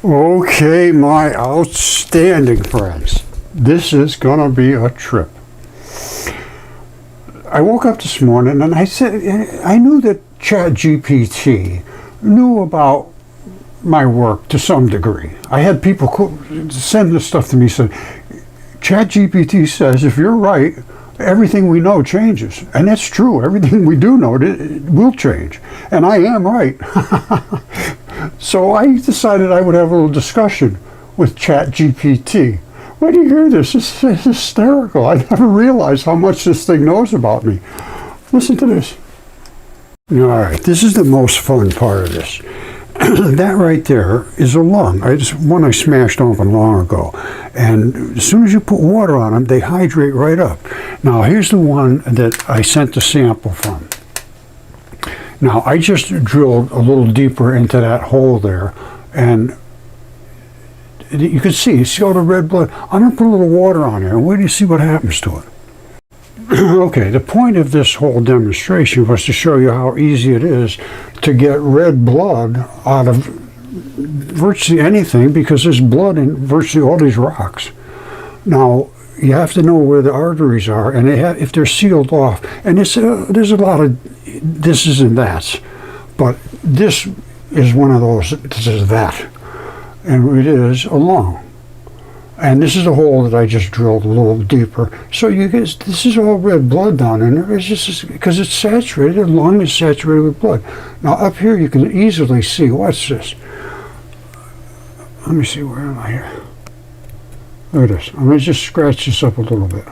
Okay, my outstanding friends, this is gonna be a trip. I woke up this morning and I said, I knew that ChatGPT knew about my work to some degree. I had people send this stuff to me, said, ChatGPT says if you're right, everything we know changes. And that's true, everything we do know it will change. And I am right. So I decided I would have a little discussion with ChatGPT. When you hear this, it's hysterical. I never realized how much this thing knows about me. Listen to this. All right, this is the most fun part of this. That right there is a lung. One I smashed open long ago. And as soon as you put water on them, they hydrate right up. Now, here's the one that I sent the sample from. Now, I just drilled a little deeper into that hole there, and you can see all the red blood. I'm going to put a little water on there, and wait till you see what happens to it. Okay, the point of this whole demonstration was to show you how easy it is to get red blood out of virtually anything, because there's blood in virtually all these rocks. Now, you have to know where the arteries are, and if they're sealed off. And there's a lot of this and that's, but this is one of those. This is that, and it is a lung. And this is a hole that I just drilled a little deeper. So you guys, this is all red blood down in there. It's just because it's saturated. The lung is saturated with blood. Now up here you can easily see. What's this? Let me see. Where am I here? Look at this. I'm going to just scratch this up a little bit.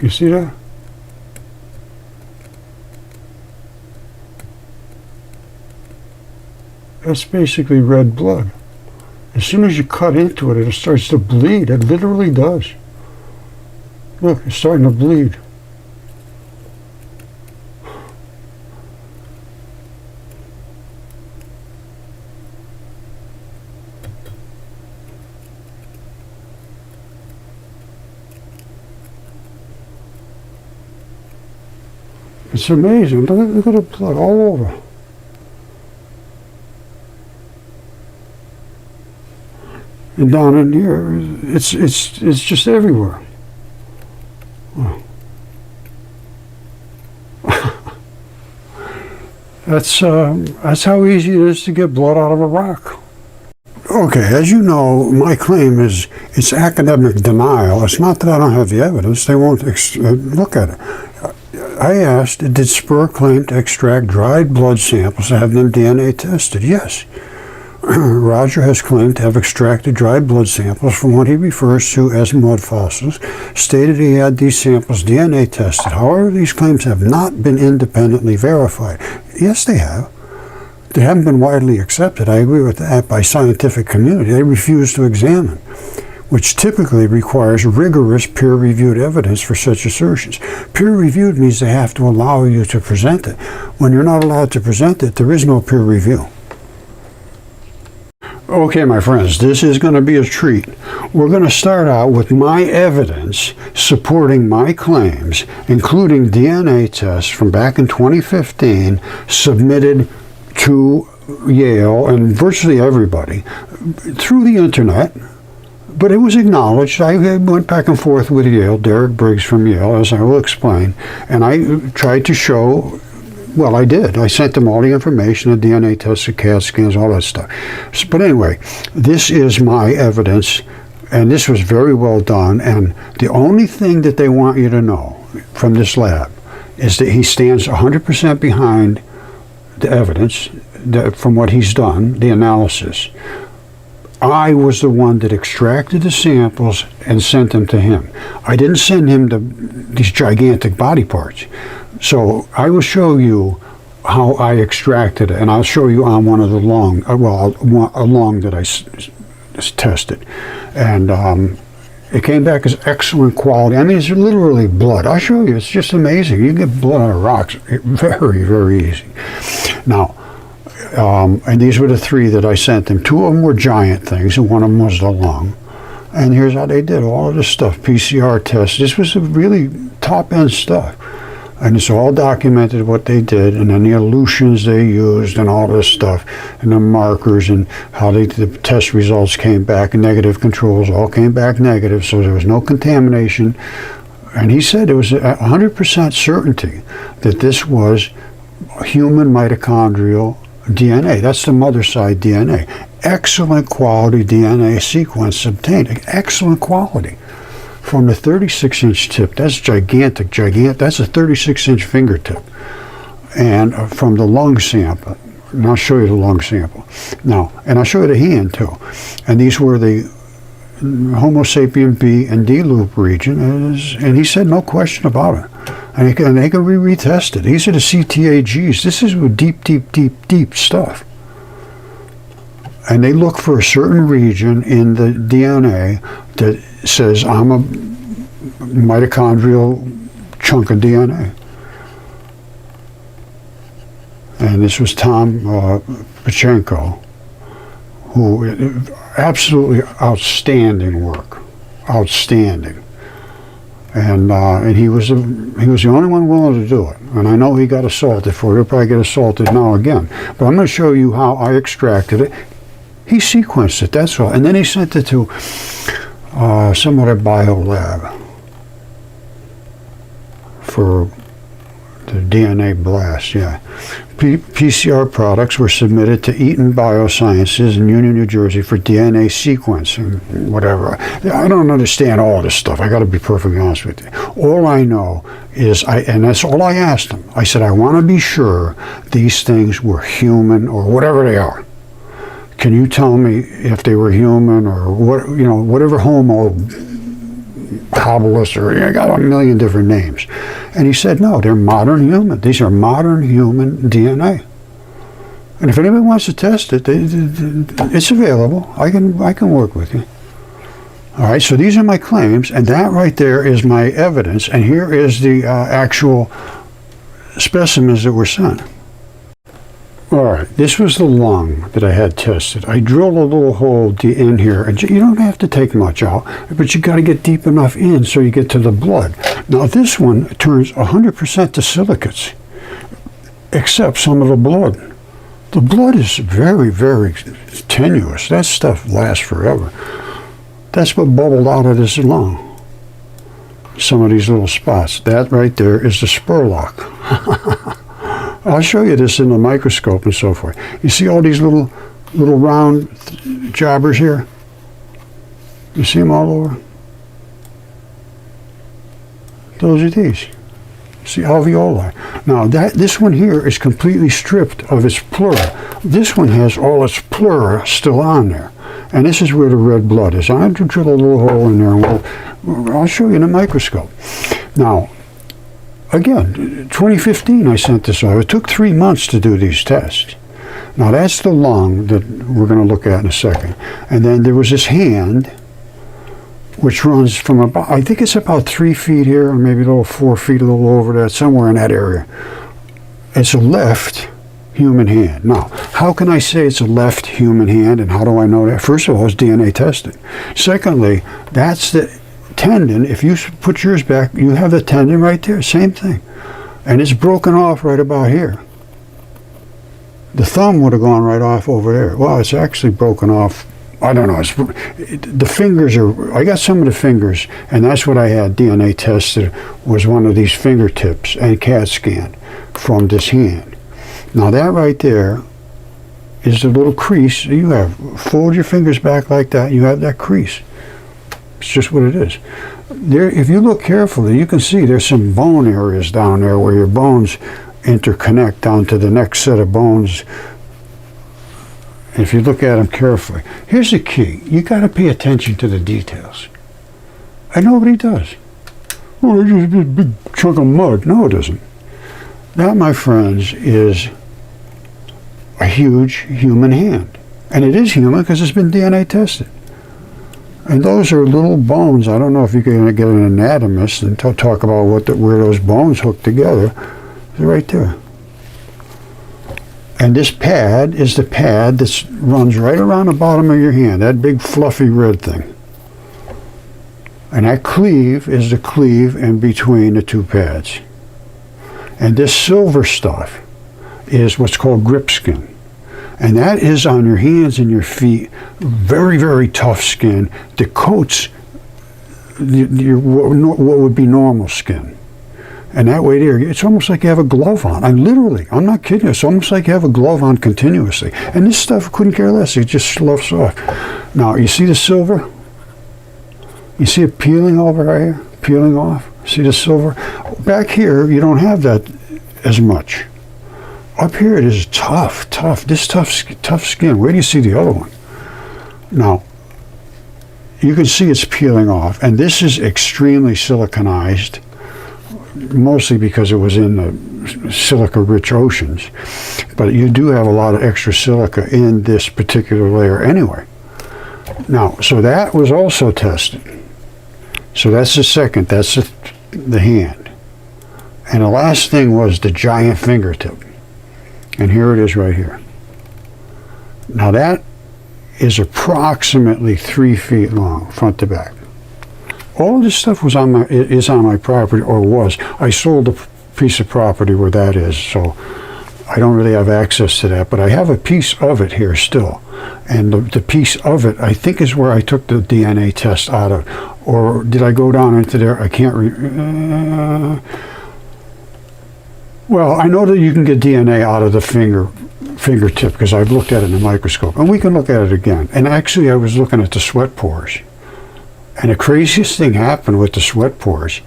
You see that? That's basically red blood. As soon as you cut into it, it starts to bleed. It literally does. Look, it's starting to bleed. It's amazing. Look at the blood all over. And down in here, it's just everywhere. Oh. That's how easy it is to get blood out of a rock. Okay, as you know, my claim is it's academic denial. It's not that I don't have the evidence. They won't look at it. I asked, did Spurr claim to extract dried blood samples and have them DNA tested? Yes. Roger has claimed to have extracted dried blood samples from what he refers to as mudfossils, stated he had these samples DNA tested. However, these claims have not been independently verified. Yes, they have. They haven't been widely accepted. I agree with that by scientific community. They refuse to examine, which typically requires rigorous peer-reviewed evidence for such assertions. Peer-reviewed means they have to allow you to present it. When you're not allowed to present it, there is no peer review. Okay, my friends, this is going to be a treat. We're going to start out with my evidence supporting my claims, including DNA tests from back in 2015 submitted to Yale and virtually everybody through the internet. But it was acknowledged. I went back and forth with Yale, Derek Briggs from Yale, as I will explain, and I tried to show. Well, I did. I sent them all the information, the DNA tests, the CAT scans, all that stuff. But anyway, this is my evidence, and this was very well done. And the only thing that they want you to know from this lab is that he stands 100% behind the evidence from what he's done, the analysis. I was the one that extracted the samples and sent them to him. I didn't send him these gigantic body parts. So I will show you how I extracted it, and I'll show you on one of the lung, a lung that I tested. And it came back as excellent quality. I mean, it's literally blood. I'll show you. It's just amazing. You can get blood out of rocks very, very easy. Now, and these were the three that I sent them. Two of them were giant things, and one of them was the lung. And here's how they did all of this stuff, PCR tests. This was really top-end stuff. And it's all documented what they did, and then the elutions they used and all this stuff, and the markers, and how the test results came back, and negative controls all came back negative, so there was no contamination. And he said it was 100% certainty that this was human mitochondrial DNA. That's the mother side DNA. Excellent quality DNA sequence obtained. Excellent quality. From the 36-inch tip, that's gigantic. That's a 36-inch fingertip. And from the lung sample, and I'll show you the lung sample. Now, and I'll show you the hand too. And these were the Homo sapien B and D loop region, and he said no question about it. And they can be retested. These are the CTAGs. This is deep stuff. And they look for a certain region in the DNA that says I'm a mitochondrial chunk of DNA. And this was Tom Pachenko, who absolutely outstanding work, outstanding. And he was the only one willing to do it. And I know he got assaulted for it. He'll probably get assaulted now again. But I'm going to show you how I extracted it. He sequenced it, that's all. And then he sent it to some other bio lab for the DNA blast, yeah. PCR products were submitted to Eaton Biosciences in Union, New Jersey for DNA sequencing, whatever. I don't understand all this stuff. I got to be perfectly honest with you. All I know is, and that's all I asked him. I said, I want to be sure these things were human or whatever they are. Can you tell me if they were human or what, whatever Homo habilis, or I got a million different names. And he said, no, they're modern human. These are modern human DNA. And if anybody wants to test it, it's available. I can work with you. All right, so these are my claims, and that right there is my evidence, and here is the actual specimens that were sent. All right, this was the lung that I had tested. I drilled a little hole in here, and you don't have to take much out, but you got to get deep enough in so you get to the blood. Now this one turns 100% to silicates, except some of the blood. The blood is very, very tenuous. That stuff lasts forever. That's what bubbled out of this lung. Some of these little spots. That right there is the Spurlock. I'll show you this in the microscope and so forth. You see all these little round jobbers here? You see them all over? Those are these. See, alveoli. Now, this one here is completely stripped of its pleura. This one has all its pleura still on there. And this is where the red blood is. I'm going to drill a little hole in there, and I'll show you in the microscope. Now, again, 2015 I sent this over. It took 3 months to do these tests. Now that's the lung that we're going to look at in a second. And then there was this hand, which runs from about, I think it's about 3 feet here, or maybe a little 4 feet, a little over that, somewhere in that area. It's a left human hand. Now, how can I say it's a left human hand, and how do I know that? First of all, it's DNA tested. Secondly, that's the tendon. If you put yours back, you have the tendon right there, same thing, and it's broken off right about here. The thumb would have gone right off over there. Well, it's actually broken off. I don't know. The fingers are. I got some of the fingers, and that's what I had DNA tested, was one of these fingertips and CAT scan from this hand. Now that right there is the little crease you have. Fold your fingers back like that, you have that crease. It's just what it is. There, if you look carefully, you can see there's some bone areas down there where your bones interconnect down to the next set of bones. If you look at them carefully, here's the key. You got to pay attention to the details. And nobody does. Well, it's just a big chunk of mud. No, it isn't. That, my friends, is a huge human hand. And it is human because it's been DNA tested. And those are little bones. I don't know if you're going to get an anatomist and talk about where those bones hook together. They're right there. And this pad is the pad that runs right around the bottom of your hand, that big fluffy red thing. And that cleave is the cleave in between the two pads. And this silver stuff is what's called grip skin. And that is on your hands and your feet, very, very tough skin that coats what would be normal skin. And that way there, it's almost like you have a glove on. I'm not kidding you, it's almost like you have a glove on continuously. And this stuff couldn't care less, it just sloughs off. Now, you see the silver? You see it peeling over right here? Peeling off? See the silver? Back here, you don't have that as much. Up here it is tough. This tough skin. Where do you see the other one? Now, you can see it's peeling off, and this is extremely siliconized, mostly because it was in the silica-rich oceans. But you do have a lot of extra silica in this particular layer anyway. Now, so that was also tested. So that's the second. That's the hand. And the last thing was the giant fingertip. And here it is right here. Now that is approximately 3 feet long, front to back. All of this stuff is on my property, or was. I sold a piece of property where that is, so I don't really have access to that, but I have a piece of it here still. And the piece of it, I think, is where I took the DNA test out of. Or did I go down into there? I can't well, I know that you can get DNA out of the fingertip because I've looked at it in a microscope, and we can look at it again. And actually, I was looking at the sweat pores, and the craziest thing happened with the sweat pores.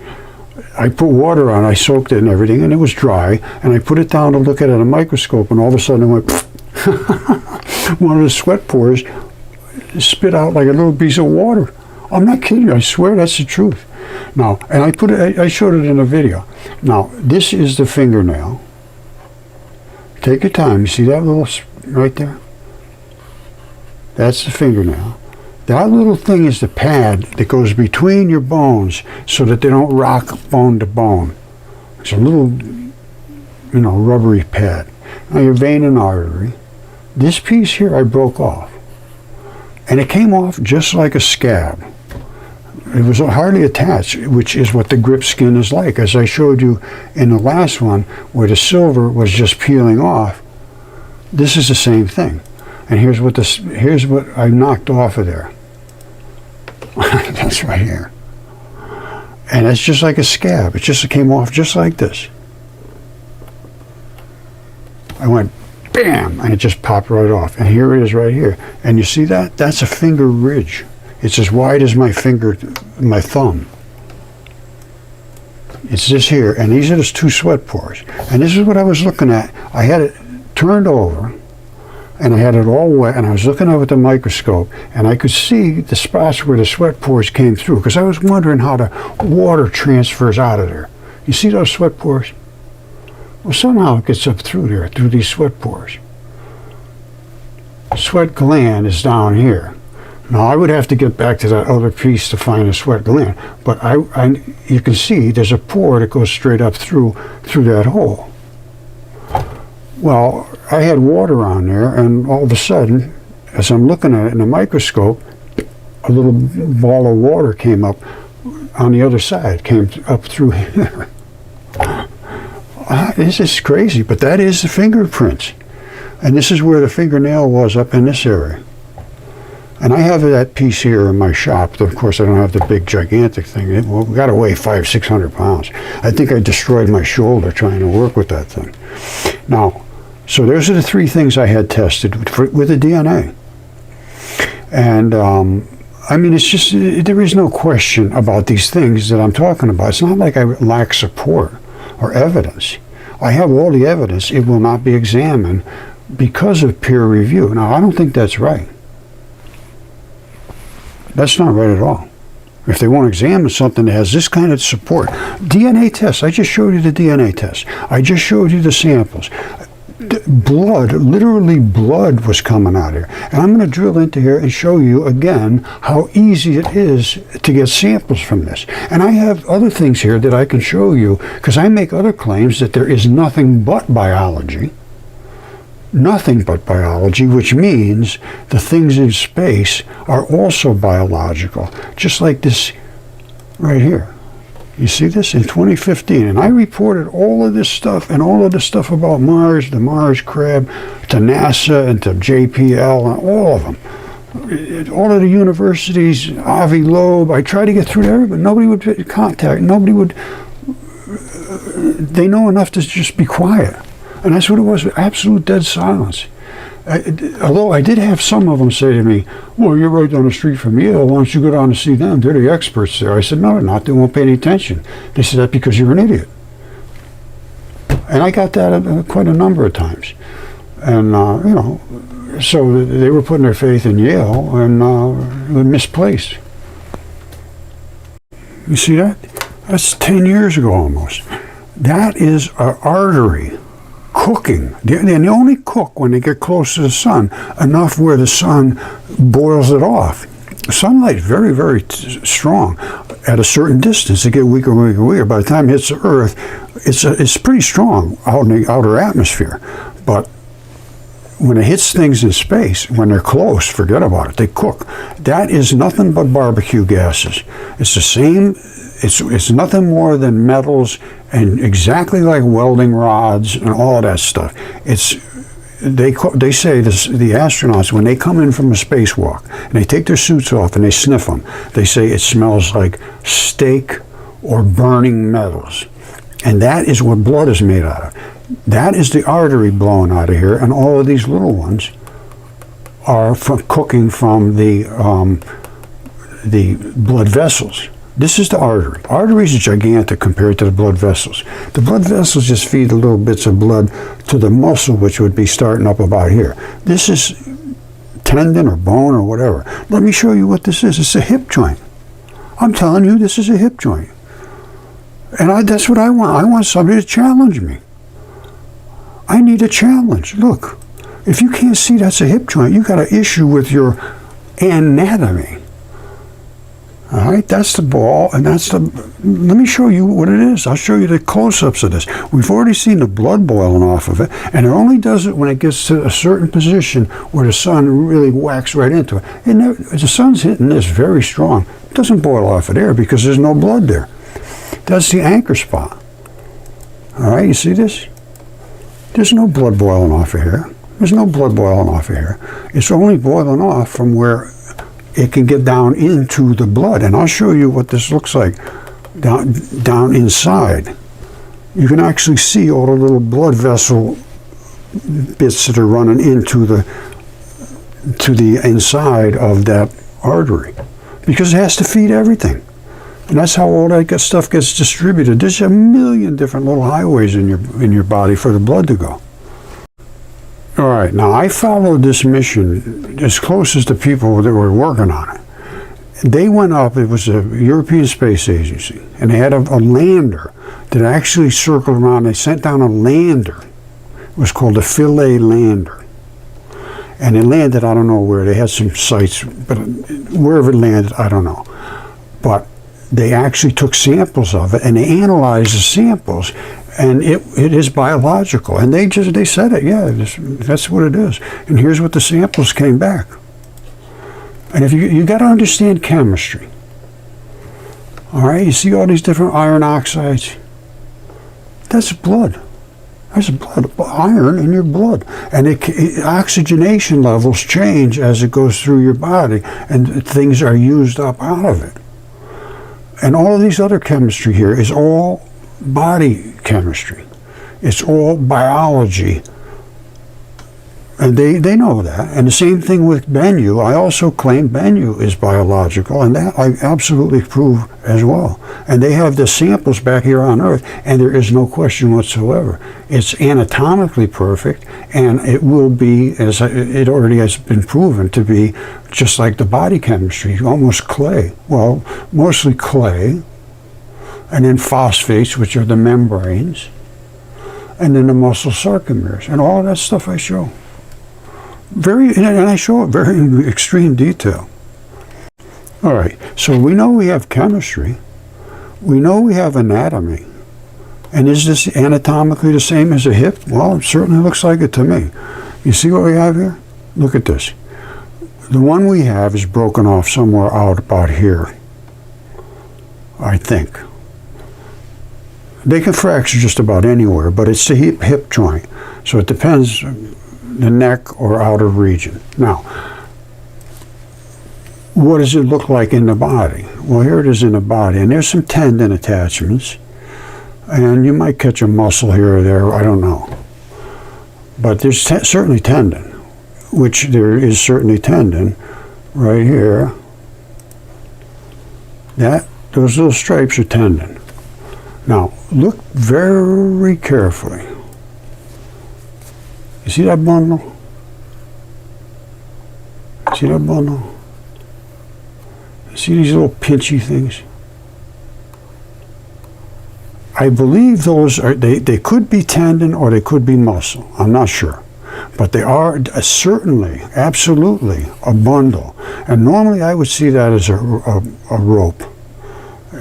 I put water on, I soaked it and everything, and it was dry, and I put it down to look at it in a microscope, and all of a sudden it went, one of the sweat pores spit out like a little piece of water. I'm not kidding you, I swear that's the truth. Now, and I showed it in a video. Now, this is the fingernail. Take your time. You see that little right there? That's the fingernail. That little thing is the pad that goes between your bones so that they don't rock bone to bone. It's a little, rubbery pad. Now, your vein and artery. This piece here I broke off. And it came off just like a scab. It was hardly attached, which is what the grip skin is like. As I showed you in the last one, where the silver was just peeling off, this is the same thing. And here's what I knocked off of there. That's right here. And it's just like a scab. It just came off just like this. I went bam, and it just popped right off. And here it is right here. And you see that? That's a finger ridge. It's as wide as my thumb. It's this here, and these are just 2 sweat pores. And this is what I was looking at. I had it turned over, and I had it all wet, and I was looking up at the microscope, and I could see the spots where the sweat pores came through, because I was wondering how the water transfers out of there. You see those sweat pores? Well, somehow it gets up through there, through these sweat pores. Sweat gland is down here. Now, I would have to get back to that other piece to find a sweat gland, but you can see there's a pore that goes straight up through that hole. Well, I had water on there, and all of a sudden, as I'm looking at it in a microscope, a little ball of water came up on the other side, came up through here. This is crazy, but that is the fingerprints. And this is where the fingernail was, up in this area. And I have that piece here in my shop. Of course, I don't have the big, gigantic thing. It got to weigh 500-600 pounds. I think I destroyed my shoulder trying to work with that thing. Now, so those are the 3 things I had tested with the DNA. And, I mean, it's just, there is no question about these things that I'm talking about. It's not like I lack support or evidence. I have all the evidence. It will not be examined because of peer review. Now, I don't think that's right. That's not right at all. If they won't examine something that has this kind of support. DNA tests, I just showed you the DNA test. I just showed you the samples. Blood, literally blood was coming out here. And I'm going to drill into here and show you again how easy it is to get samples from this. And I have other things here that I can show you, because I make other claims that there is nothing but biology. Nothing but biology, which means the things in space are also biological, just like this right here. You see this? In 2015. And I reported all of this stuff and all of this stuff about Mars, the Mars crab, to NASA and to JPL and all of them. All of the universities, Avi Loeb. I tried to get through to everybody. Nobody would contact. Nobody would. They know enough to just be quiet. And that's what it was, absolute dead silence. Although I did have some of them say to me, well, you're right down the street from Yale, why don't you go down and see them? They're the experts there. I said, no, they're not. They won't pay any attention. They said, that's because you're an idiot. And I got that quite a number of times. And, you know, so they were putting their faith in Yale, and misplaced. You see that? That's 10 years ago almost. That is an artery cooking. They only cook when they get close to the sun, enough where the sun boils it off. Sunlight is very, very strong. At a certain distance, it gets weaker, weaker, weaker. By the time it hits the Earth, it's pretty strong out in the outer atmosphere. But when it hits things in space, when they're close, forget about it. They cook. That is nothing but barbecue gases. It's the same. It's nothing more than metals, and exactly like welding rods and all of that stuff. They say this, the astronauts, when they come in from a spacewalk and they take their suits off and they sniff them, they say it smells like steak or burning metals. And that is what blood is made out of. That is the artery blowing out of here, and all of these little ones are from cooking from the blood vessels. This is the artery. Arteries are gigantic compared to the blood vessels. The blood vessels just feed the little bits of blood to the muscle, which would be starting up about here. This is tendon or bone or whatever. Let me show you what this is. It's a hip joint. I'm telling you, this is a hip joint. And that's what I want. I want somebody to challenge me. I need a challenge. Look, if you can't see that's a hip joint, you got an issue with your anatomy. All right, that's the ball, and that's the. Let me show you what it is. I'll show you the close-ups of this. We've already seen the blood boiling off of it, and it only does it when it gets to a certain position where the sun really whacks right into it. And the sun's hitting this very strong. It doesn't boil off of there because there's no blood there. That's the anchor spot. All right, you see this? There's no blood boiling off of here. There's no blood boiling off of here. It's only boiling off from where it can get down into the blood. And I'll show you what this looks like down inside. You can actually see all the little blood vessel bits that are running into the inside of that artery, because it has to feed everything. And that's how all that stuff gets distributed. There's a million different little highways in your body for the blood to go. All right, now I followed this mission as close as the people that were working on it. They went up, it was a European Space Agency, and they had a lander that actually circled around. They sent down a lander. It was called the Philae lander. And it landed, I don't know where, they had some sites, but wherever it landed, I don't know. But they actually took samples of it, and they analyzed the samples, and it is biological. And they said it, yeah, that's what it is. And here's what the samples came back. And if you got to understand chemistry. All right, you see all these different iron oxides? That's blood. There's blood, iron in your blood. And oxygenation levels change as it goes through your body, and things are used up out of it. And all of these other chemistry here is all body chemistry. It's all biology. And they know that. And the same thing with Bennu. I also claim Bennu is biological, and that I absolutely prove as well. And they have the samples back here on Earth, and there is no question whatsoever. It's anatomically perfect, and it will be, as it already has been proven to be, just like the body chemistry, almost clay. Well, mostly clay, and then phosphates, which are the membranes, and then the muscle sarcomeres, and all that stuff I show. And I show it very in extreme detail. All right, so we know we have chemistry. We know we have anatomy. And is this anatomically the same as a hip? Well, it certainly looks like it to me. You see what we have here? Look at this. The one we have is broken off somewhere out about here, I think. They can fracture just about anywhere, but it's the hip joint. So it depends the neck or outer region. Now, what does it look like in the body? Well, here it is in the body, and there's some tendon attachments, and you might catch a muscle here or there, I don't know. But there's certainly tendon, which there is certainly tendon right here. Those little stripes are tendon. Now, look very carefully. You see that bundle? See that bundle? See these little pinchy things? I believe those are, they could be tendon or they could be muscle. I'm not sure. But they are certainly, absolutely a bundle. And normally I would see that as a rope.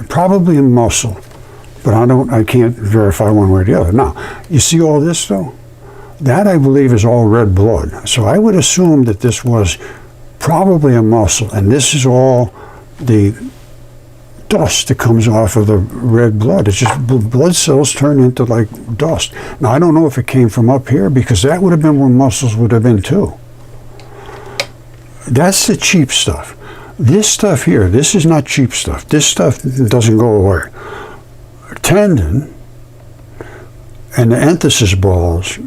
Probably a muscle. But I can't verify one way or the other. Now, you see all this though? That I believe is all red blood. So I would assume that this was probably a muscle, and this is all the dust that comes off of the red blood. It's just blood cells turn into like dust. Now I don't know if it came from up here, because that would have been where muscles would have been too. That's the cheap stuff. This stuff here, this is not cheap stuff. This stuff doesn't go away. Tendon and the enthesis balls,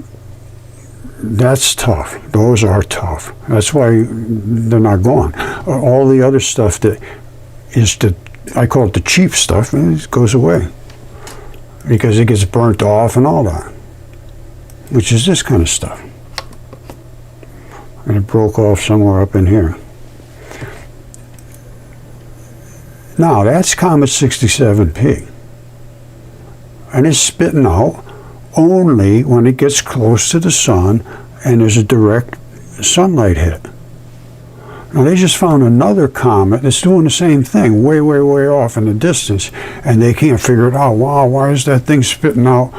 that's tough. Those are tough. That's why they're not gone. All the other stuff that is I call it the cheap stuff, and it goes away because it gets burnt off and all that, which is this kind of stuff. And it broke off somewhere up in here. Now that's Comet 67P. And it's spitting out only when it gets close to the sun and there's a direct sunlight hit. Now they just found another comet that's doing the same thing, way, way, way off in the distance, and they can't figure it out. Wow, why is that thing spitting out?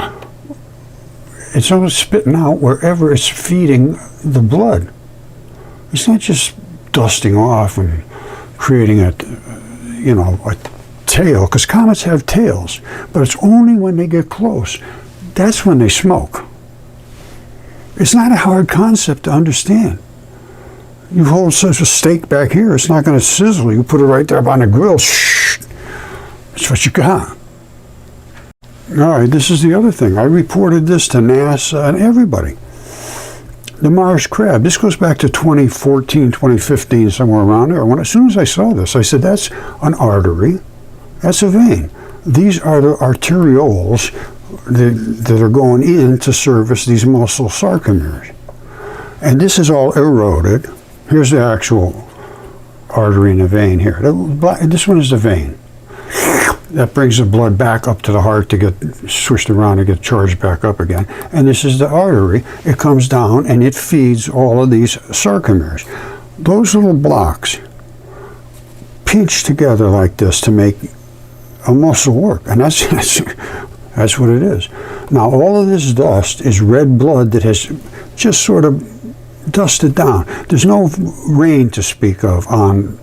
It's almost spitting out wherever it's feeding the blood. It's not just dusting off and creating a tail, because comets have tails, but it's only when they get close. That's when they smoke. It's not a hard concept to understand. You hold such a steak back here, it's not going to sizzle. You put it right there on the grill, shh, that's what you got. All right, this is the other thing. I reported this to NASA and everybody. The Mars crab, this goes back to 2014, 2015, somewhere around there. As soon as I saw this, I said, that's an artery, that's a vein. These are the arterioles that are going in to service these muscle sarcomeres. And this is all eroded. Here's the actual artery and the vein here. This one is the vein. That brings the blood back up to the heart to get switched around and get charged back up again. And this is the artery. It comes down and it feeds all of these sarcomeres. Those little blocks pinch together like this to make a muscle work. And that's what it is. Now all of this dust is red blood that has just sort of dusted down. There's no rain to speak of on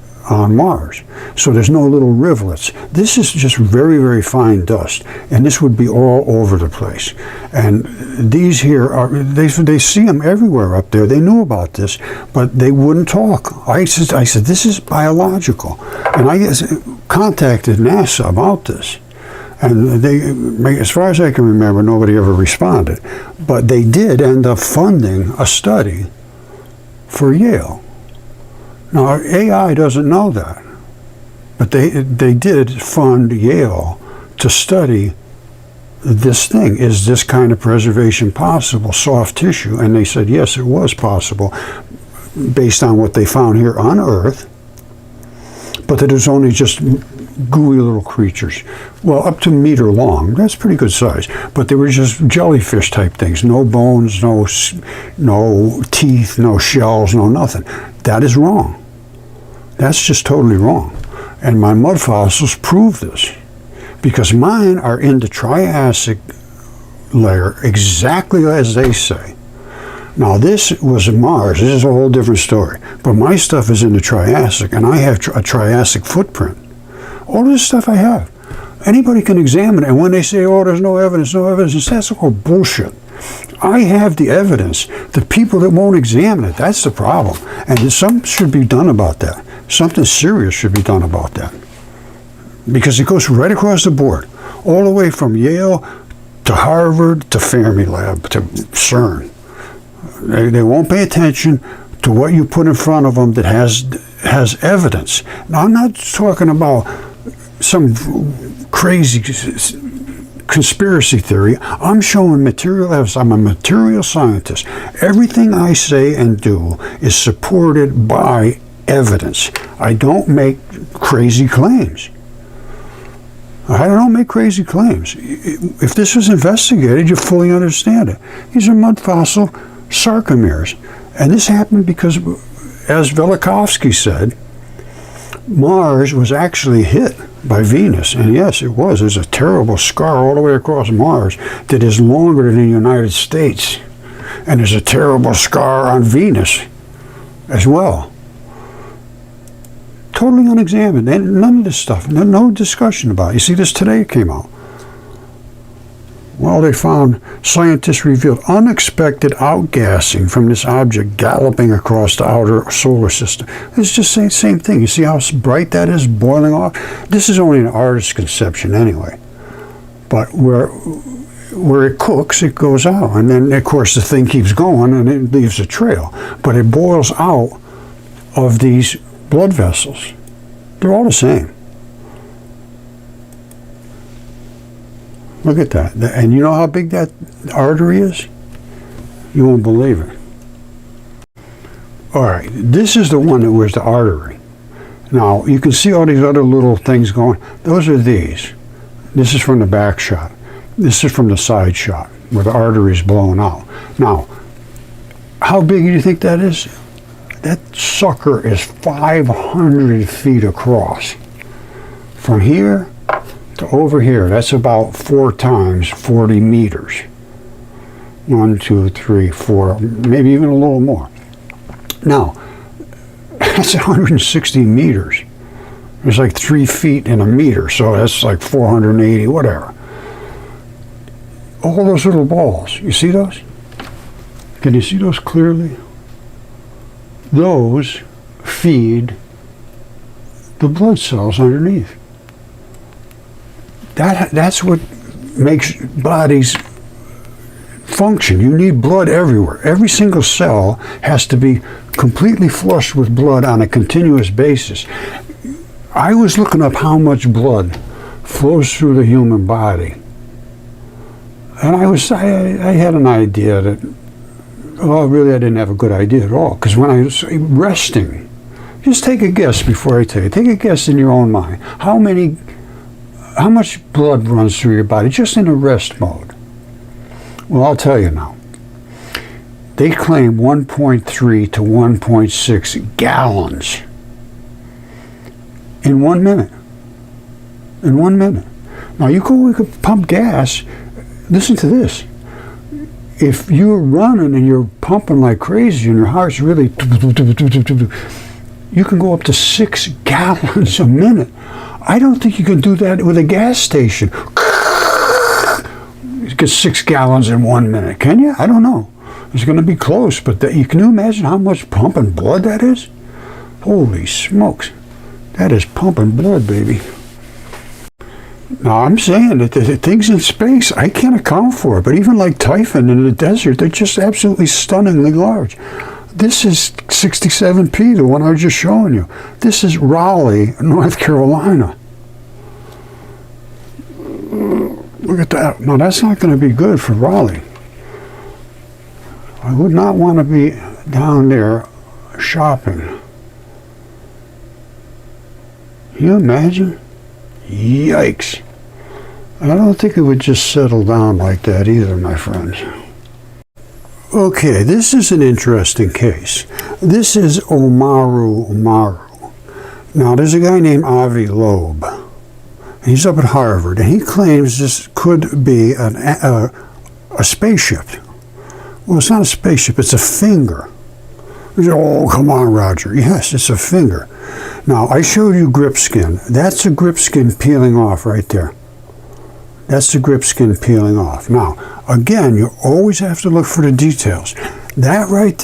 Mars, so there's no little rivulets. This is just very, very fine dust, and this would be all over the place. And these here are, they see them everywhere up there. They knew about this, but they wouldn't talk. I said this is biological, and I contacted NASA about this. And they, as far as I can remember, nobody ever responded. But they did end up funding a study for Yale. Now, AI doesn't know that, but they did fund Yale to study this thing. Is this kind of preservation possible, soft tissue? And they said, yes, it was possible, based on what they found here on Earth, but that it was only just gooey little creatures. Well, up to a meter long, that's pretty good size, but they were just jellyfish type things. No bones, no teeth, no shells, no nothing. That is wrong. That's just totally wrong. And my mud fossils prove this, because mine are in the Triassic layer exactly as they say. Now this was Mars, this is a whole different story, but my stuff is in the Triassic, and I have a Triassic footprint. All this stuff I have. Anybody can examine it. And when they say, oh, there's no evidence, that's all bullshit. I have the evidence. The people that won't examine it, that's the problem. And something should be done about that. Something serious should be done about that. Because it goes right across the board, all the way from Yale to Harvard to Fermilab to CERN. They won't pay attention to what you put in front of them that has evidence. Now, I'm not talking about some crazy conspiracy theory. I'm showing material evidence. I'm a material scientist. Everything I say and do is supported by evidence. I don't make crazy claims. I don't make crazy claims. If this was investigated, you fully understand it. These are mudfossil sarcomeres. And this happened because, as Velikovsky said, Mars was actually hit by Venus. And yes, it was. There's a terrible scar all the way across Mars that is longer than the United States. And there's a terrible scar on Venus as well. Totally unexamined. And none of this stuff. No discussion about it. You see, this today came out. Well, they found, scientists revealed unexpected outgassing from this object galloping across the outer solar system. It's just the same thing. You see how bright that is, boiling off? This is only an artist's conception anyway. But where it cooks, it goes out. And then, of course, the thing keeps going and it leaves a trail. But it boils out of these blood vessels. They're all the same. Look at that. And you know how big that artery is? You won't believe it. All right, this is the one that was the artery. Now, you can see all these other little things going. Those are these. This is from the back shot. This is from the side shot, where the artery is blown out. Now, how big do you think that is? That sucker is 500 feet across. From here to over here, that's about 4 times 40 meters. 1, 2, 3, 4, maybe even a little more. Now, that's 160 meters. It's like 3 feet in a meter, so that's like 480, whatever. All those little balls, you see those? Can you see those clearly? Those feed the blood cells underneath. That's what makes bodies function. You need blood everywhere. Every single cell has to be completely flushed with blood on a continuous basis. I was looking up how much blood flows through the human body. And I had an idea that, well, really I didn't have a good idea at all. Because when I was resting, just take a guess before I tell you. Take a guess in your own mind. How much blood runs through your body just in a rest mode? Well, I'll tell you now. They claim 1.3 to 1.6 gallons in 1 minute. In 1 minute. Now you could pump gas. Listen to this. If you're running and you're pumping like crazy and your heart's really, you can go up to 6 gallons a minute. I don't think you can do that with a gas station. You get 6 gallons in 1 minute, can you? I don't know. It's going to be close, but can you imagine how much pumping blood that is? Holy smokes. That is pumping blood, baby. Now, I'm saying that the things in space, I can't account for it, but even like Typhon in the desert, they're just absolutely stunningly large. This is 67P, the one I was just showing you. This is Raleigh, North Carolina. Look at that. Now, that's not going to be good for Raleigh. I would not want to be down there shopping. Can you imagine? Yikes. I don't think it would just settle down like that either, my friends. Okay, this is an interesting case. This is Oumuamua. Now, there's a guy named Avi Loeb. He's up at Harvard, and he claims this could be a spaceship. Well, it's not a spaceship, it's a finger. Oh, come on, Roger. Yes, it's a finger. Now, I showed you grip skin. That's a grip skin peeling off right there. That's the grip skin peeling off. Now, again, you always have to look for the details. That right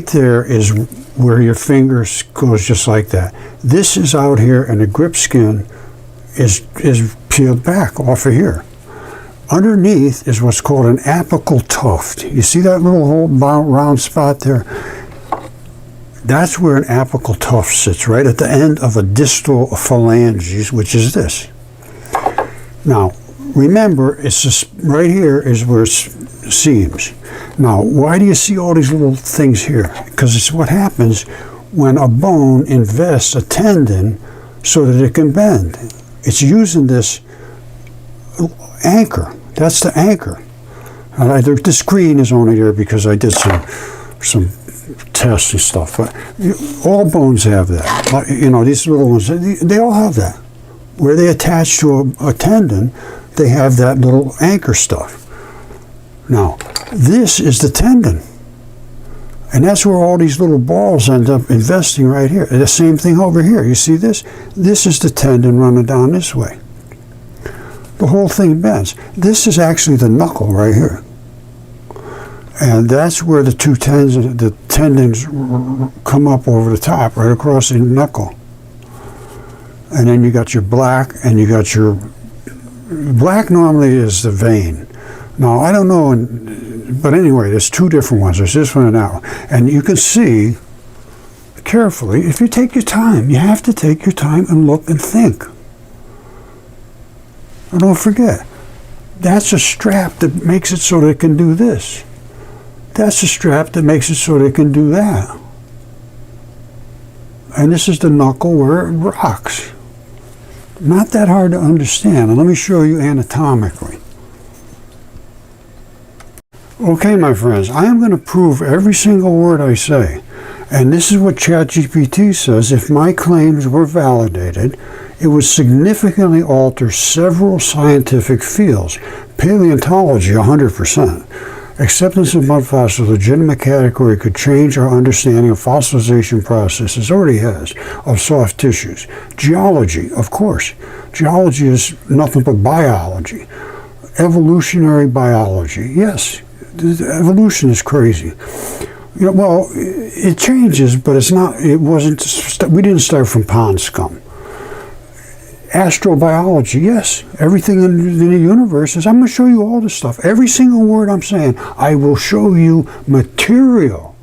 there is where your fingers goes just like that. This is out here, and the grip skin is peeled back off of here. Underneath is what's called an apical tuft. You see that little whole round spot there? That's where an apical tuft sits, right at the end of a distal phalanges, which is this. Now, remember, it's just right here is where it seams. Now, why do you see all these little things here? Because it's what happens when a bone invests a tendon so that it can bend. It's using this anchor. That's the anchor. This green is only there because I did some tests and stuff. But all bones have that. You know, these little ones, they all have that. Where they attach to a tendon, they have that little anchor stuff. Now, this is the tendon. And that's where all these little balls end up investing right here. And the same thing over here. You see this? This is the tendon running down this way. The whole thing bends. This is actually the knuckle right here. And that's where the two tendons come up over the top, right across the knuckle. And then you got your black, and you got your... Black normally is the vein. Now, I don't know, but anyway, there's two different ones. There's this one and that one. And you can see carefully, if you take your time, you have to take your time and look and think. And don't forget, that's a strap that makes it so that it can do this. That's a strap that makes it so that it can do that. And this is the knuckle where it rocks. Not that hard to understand. And let me show you anatomically. Okay, my friends, I am going to prove every single word I say. And this is what ChatGPT says. If my claims were validated, it would significantly alter several scientific fields. Paleontology, 100%. Acceptance of mudfossil, a legitimate category, could change our understanding of fossilization processes, already has, of soft tissues. Geology, of course. Geology is nothing but biology. Evolutionary biology, yes. Evolution is crazy. You know, well, it changes, but it's not. It wasn't. We didn't start from pond scum. Astrobiology, yes. Everything in the universe is. I'm going to show you all this stuff. Every single word I'm saying, I will show you material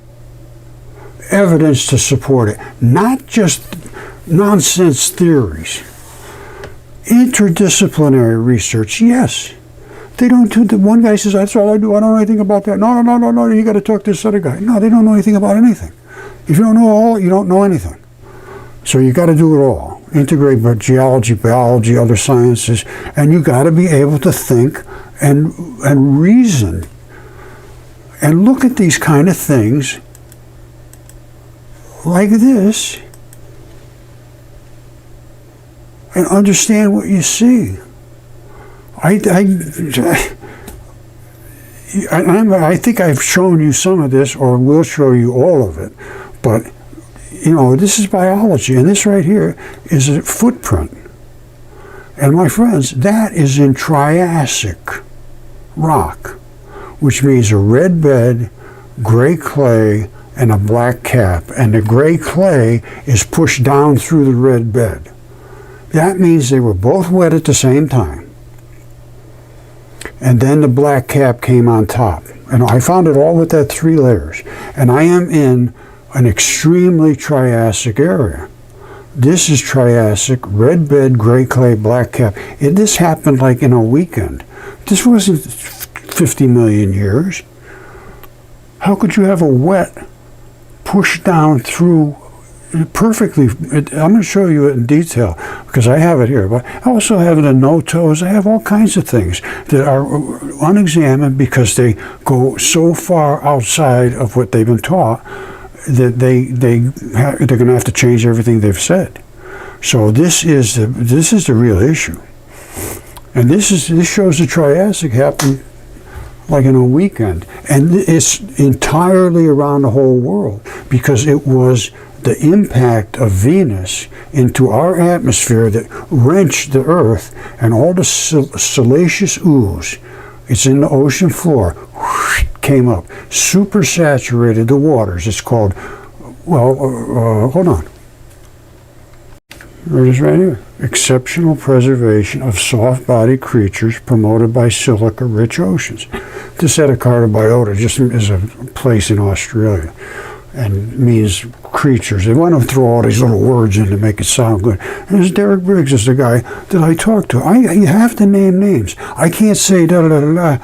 evidence to support it, not just nonsense theories. Interdisciplinary research, yes. They don't do, one guy says, that's all I do, I don't know anything about that. No, you got to talk to this other guy. No, they don't know anything about anything. If you don't know all, you don't know anything. So you got to do it all. Integrate geology, biology, other sciences, and you got to be able to think and reason. And look at these kind of things like this and understand what you see. I think I've shown you some of this, or will show you all of it, but you know, this is biology, and this right here is a footprint. And my friends, that is in Triassic rock, which means a red bed, gray clay, and a black cap, and the gray clay is pushed down through the red bed. That means they were both wet at the same time. And then the black cap came on top. And I found it all with that 3 layers. And I am in an extremely Triassic area. This is Triassic, red bed, gray clay, black cap. This happened like in a weekend. This wasn't 50 million years. How could you have a wet push down through perfectly? I'm going to show you it in detail because I have it here, but I also have the no-toes. I have all kinds of things that are unexamined because they go so far outside of what they've been taught that they're going to have to change everything they've said. So this is the real issue, and this shows the Triassic happened like in a weekend, and it's entirely around the whole world because it was the impact of Venus into our atmosphere that wrenched the Earth, and all the siliceous ooze, it's in the ocean floor, came up, supersaturated the waters. It's called, well, hold on. It is right here. Exceptional preservation of soft-bodied creatures promoted by silica-rich oceans. This had a cartobiota, just as a place in Australia, and means creatures. They want to throw all these little words in to make it sound good. And this Derek Briggs is the guy that I talked to. You have to name names. I can't say da-da-da-da-da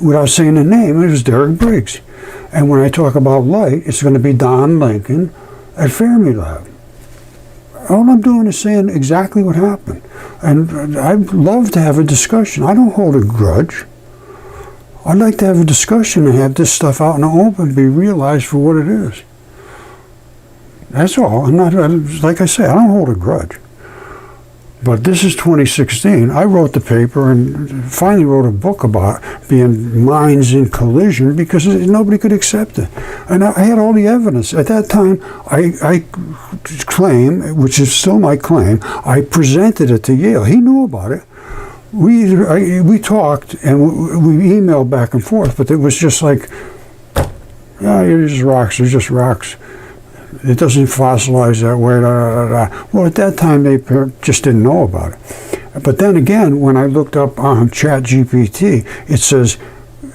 without saying the name. It was Derek Briggs. And when I talk about light, it's going to be Don Lincoln at Fermilab. All I'm doing is saying exactly what happened. And I'd love to have a discussion. I don't hold a grudge. I'd like to have a discussion and have this stuff out in the open be realized for what it is. That's all. I'm not, like I say, I don't hold a grudge. But this is 2016. I wrote the paper and finally wrote a book about being minds in collision because nobody could accept it. And I had all the evidence. At that time, I claim, which is still my claim, I presented it to Yale. He knew about it. We talked and we emailed back and forth, but it was just like, yeah, it's just rocks. It's just rocks. It doesn't fossilize that way. Da, da, da. Well, at that time, they just didn't know about it. But then again, when I looked up on ChatGPT, it says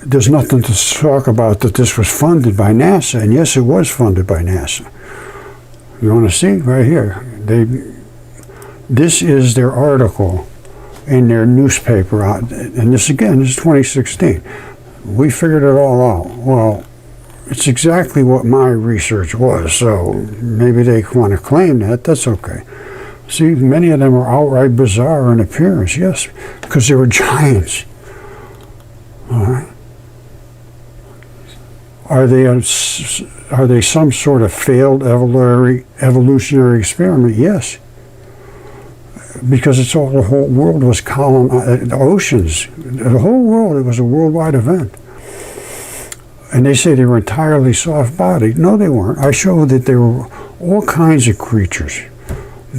there's nothing to talk about that this was funded by NASA. And yes, it was funded by NASA. You want to see? Right here. This is their article in their newspaper. And this, again, is 2016. We figured it all out. Well, it's exactly what my research was, so maybe they want to claim that. That's okay. See, many of them are outright bizarre in appearance, yes, because they were giants. All right. Are they some sort of failed evolutionary experiment? Yes. Because it's all, the whole world was colonized, oceans, the whole world, it was a worldwide event. And they say they were entirely soft-bodied. No, they weren't. I showed that there were all kinds of creatures.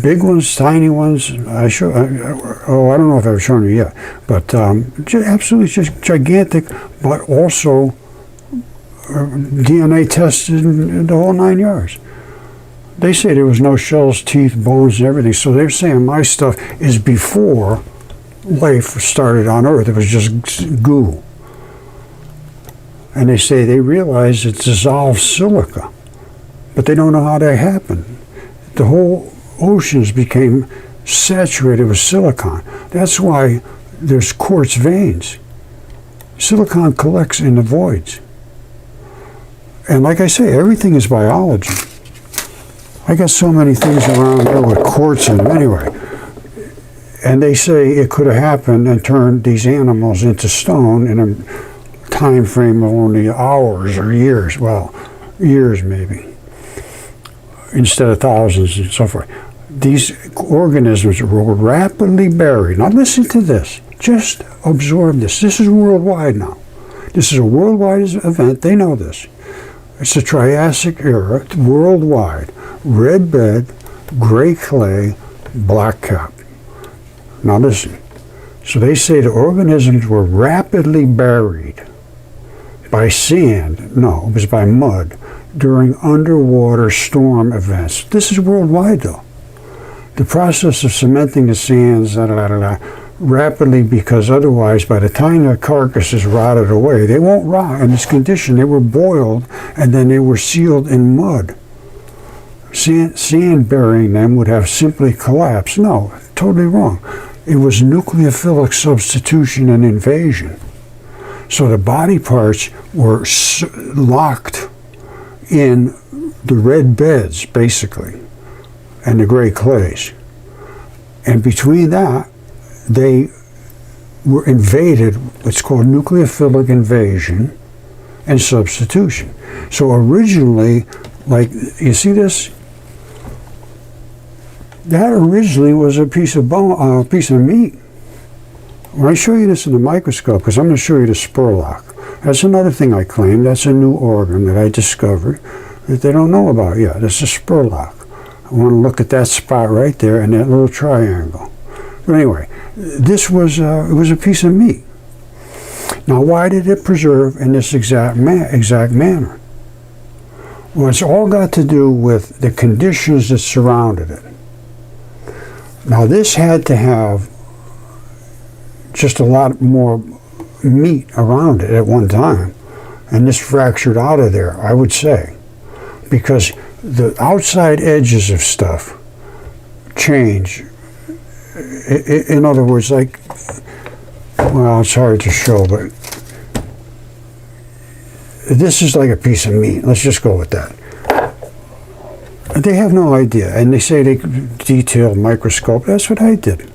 Big ones, tiny ones. I don't know if I've shown you yet. But absolutely just gigantic, but also DNA tested in the whole 9 yards. They say there was no shells, teeth, bones, and everything. So they're saying my stuff is before life started on Earth. It was just goo. And they say they realize it's dissolved silica, but they don't know how that happened. The whole oceans became saturated with silicon. That's why there's quartz veins. Silicon collects in the voids. And like I say, everything is biology. I got so many things around there with quartz in them anyway. And they say it could have happened and turned these animals into stone in a time frame of only hours or years. Well, years maybe, instead of thousands and so forth. These organisms were rapidly buried. Now listen to this. Just absorb this. This is worldwide now. This is a worldwide event. They know this. It's the Triassic era, worldwide. Red bed, gray clay, black cap. Now listen. So they say the organisms were rapidly buried by sand, no, it was by mud, during underwater storm events. This is worldwide, though. The process of cementing the sands, rapidly, because otherwise, by the time the carcasses rotted away, they won't rot in this condition. They were boiled, and then they were sealed in mud. Sand burying them would have simply collapsed. No, totally wrong. It was nucleophilic substitution and invasion. So the body parts were locked in the red beds, basically, and the gray clays. And between that, they were invaded, what's called nucleophilic invasion and substitution. So originally, like, you see this? That originally was a piece of bone, a piece of meat. When I show you this in the microscope, because I'm going to show you the Spurlock. That's another thing I claim. That's a new organ that I discovered that they don't know about yet. It's a Spurlock. I want to look at that spot right there and that little triangle. But anyway, this was it was a piece of meat. Now, why did it preserve in this exact manner? Well, it's all got to do with the conditions that surrounded it. Now, this had to have just a lot more meat around it at one time, and this fractured out of there, I would say, because the outside edges of stuff change. In other words, like, well, it's hard to show, but this is like a piece of meat. Let's just go with that. They have no idea, and they say they detailed microscope. That's what I did.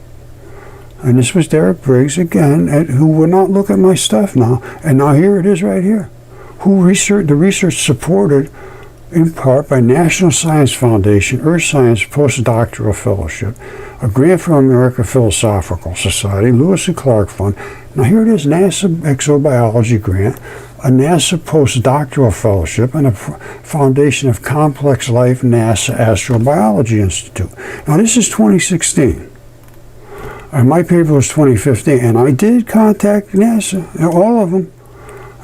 And this was Derek Briggs again, who would not look at my stuff now. And now here it is right here. The research supported in part by National Science Foundation, Earth Science Postdoctoral Fellowship, a grant from American Philosophical Society, Lewis and Clark Fund. Now here it is, NASA Exobiology Grant, a NASA Postdoctoral Fellowship, and a Foundation of Complex Life, NASA Astrobiology Institute. Now this is 2016. And my paper was 2015, and I did contact NASA, all of them.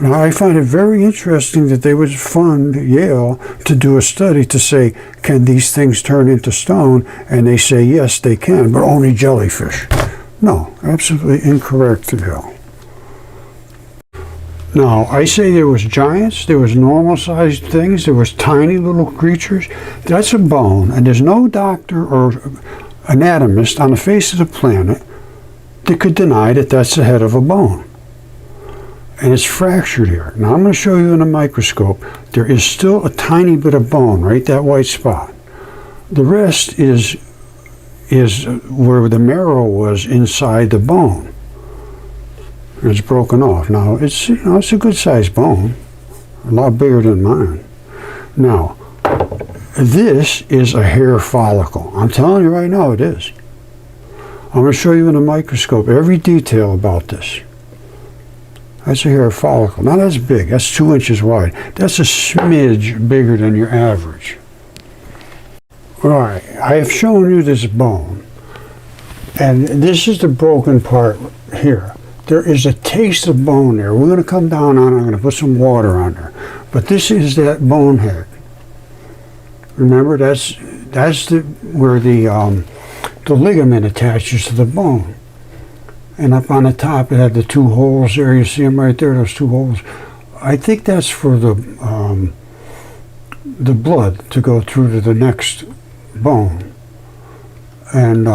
Now, I find it very interesting that they would fund Yale to do a study to say, can these things turn into stone? And they say, yes, they can, but only jellyfish. No, absolutely incorrect to go. Now, I say there was giants, there was normal-sized things, there was tiny little creatures. That's a bone, and there's no doctor or anatomist on the face of the planet that could deny that that's the head of a bone. And it's fractured here. Now I'm going to show you in a microscope, there is still a tiny bit of bone, right, that white spot. The rest is where the marrow was inside the bone. And it's broken off. Now it's, you know, it's a good sized bone, a lot bigger than mine. Now, this is a hair follicle. I'm telling you right now, it is. I'm going to show you in a microscope every detail about this. That's a hair follicle. Now that's big. That's 2 inches wide. That's a smidge bigger than your average. All right, I have shown you this bone. And this is the broken part here. There is a taste of bone there. We're going to come down on it. I'm going to put some water on there. But this is that bone head. Remember, that's where the ligament attaches to the bone. And up on the top it had the 2 holes there. You see them right there, those 2 holes. I think that's for the blood to go through to the next bone. And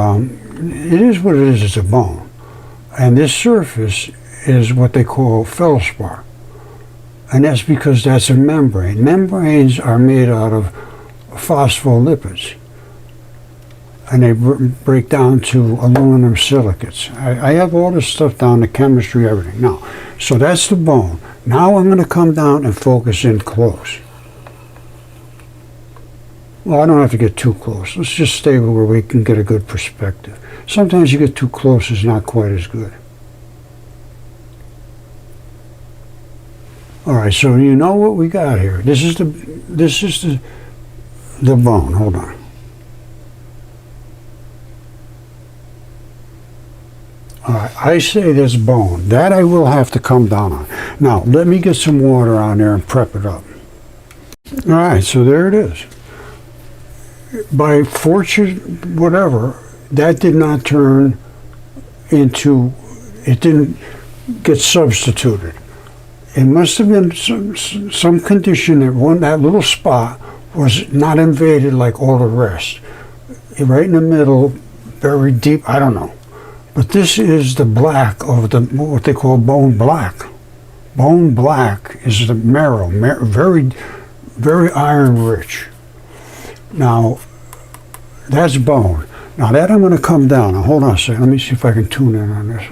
it is what it is, it's a bone. And this surface is what they call feldspar. And that's because that's a membrane. Membranes are made out of phospholipids. And they break down to aluminum silicates. I have all this stuff down, the chemistry, everything. Now, so that's the bone. Now I'm going to come down and focus in close. Well, I don't have to get too close. Let's just stay where we can get a good perspective. Sometimes you get too close, it's not quite as good. All right, so you know what we got here. This is the bone. Hold on. All right, I say this bone. That I will have to come down on. Now, let me get some water on there and prep it up. All right, so there it is. By fortune, whatever, that did not turn into, it didn't get substituted. It must have been some condition that that little spot was not invaded like all the rest. Right in the middle, very deep, I don't know. But this is the black of what they call bone black. Bone black is the marrow, very, very iron rich. Now, that's bone. Now that I'm going to come down. Now hold on a second. Let me see if I can tune in on this.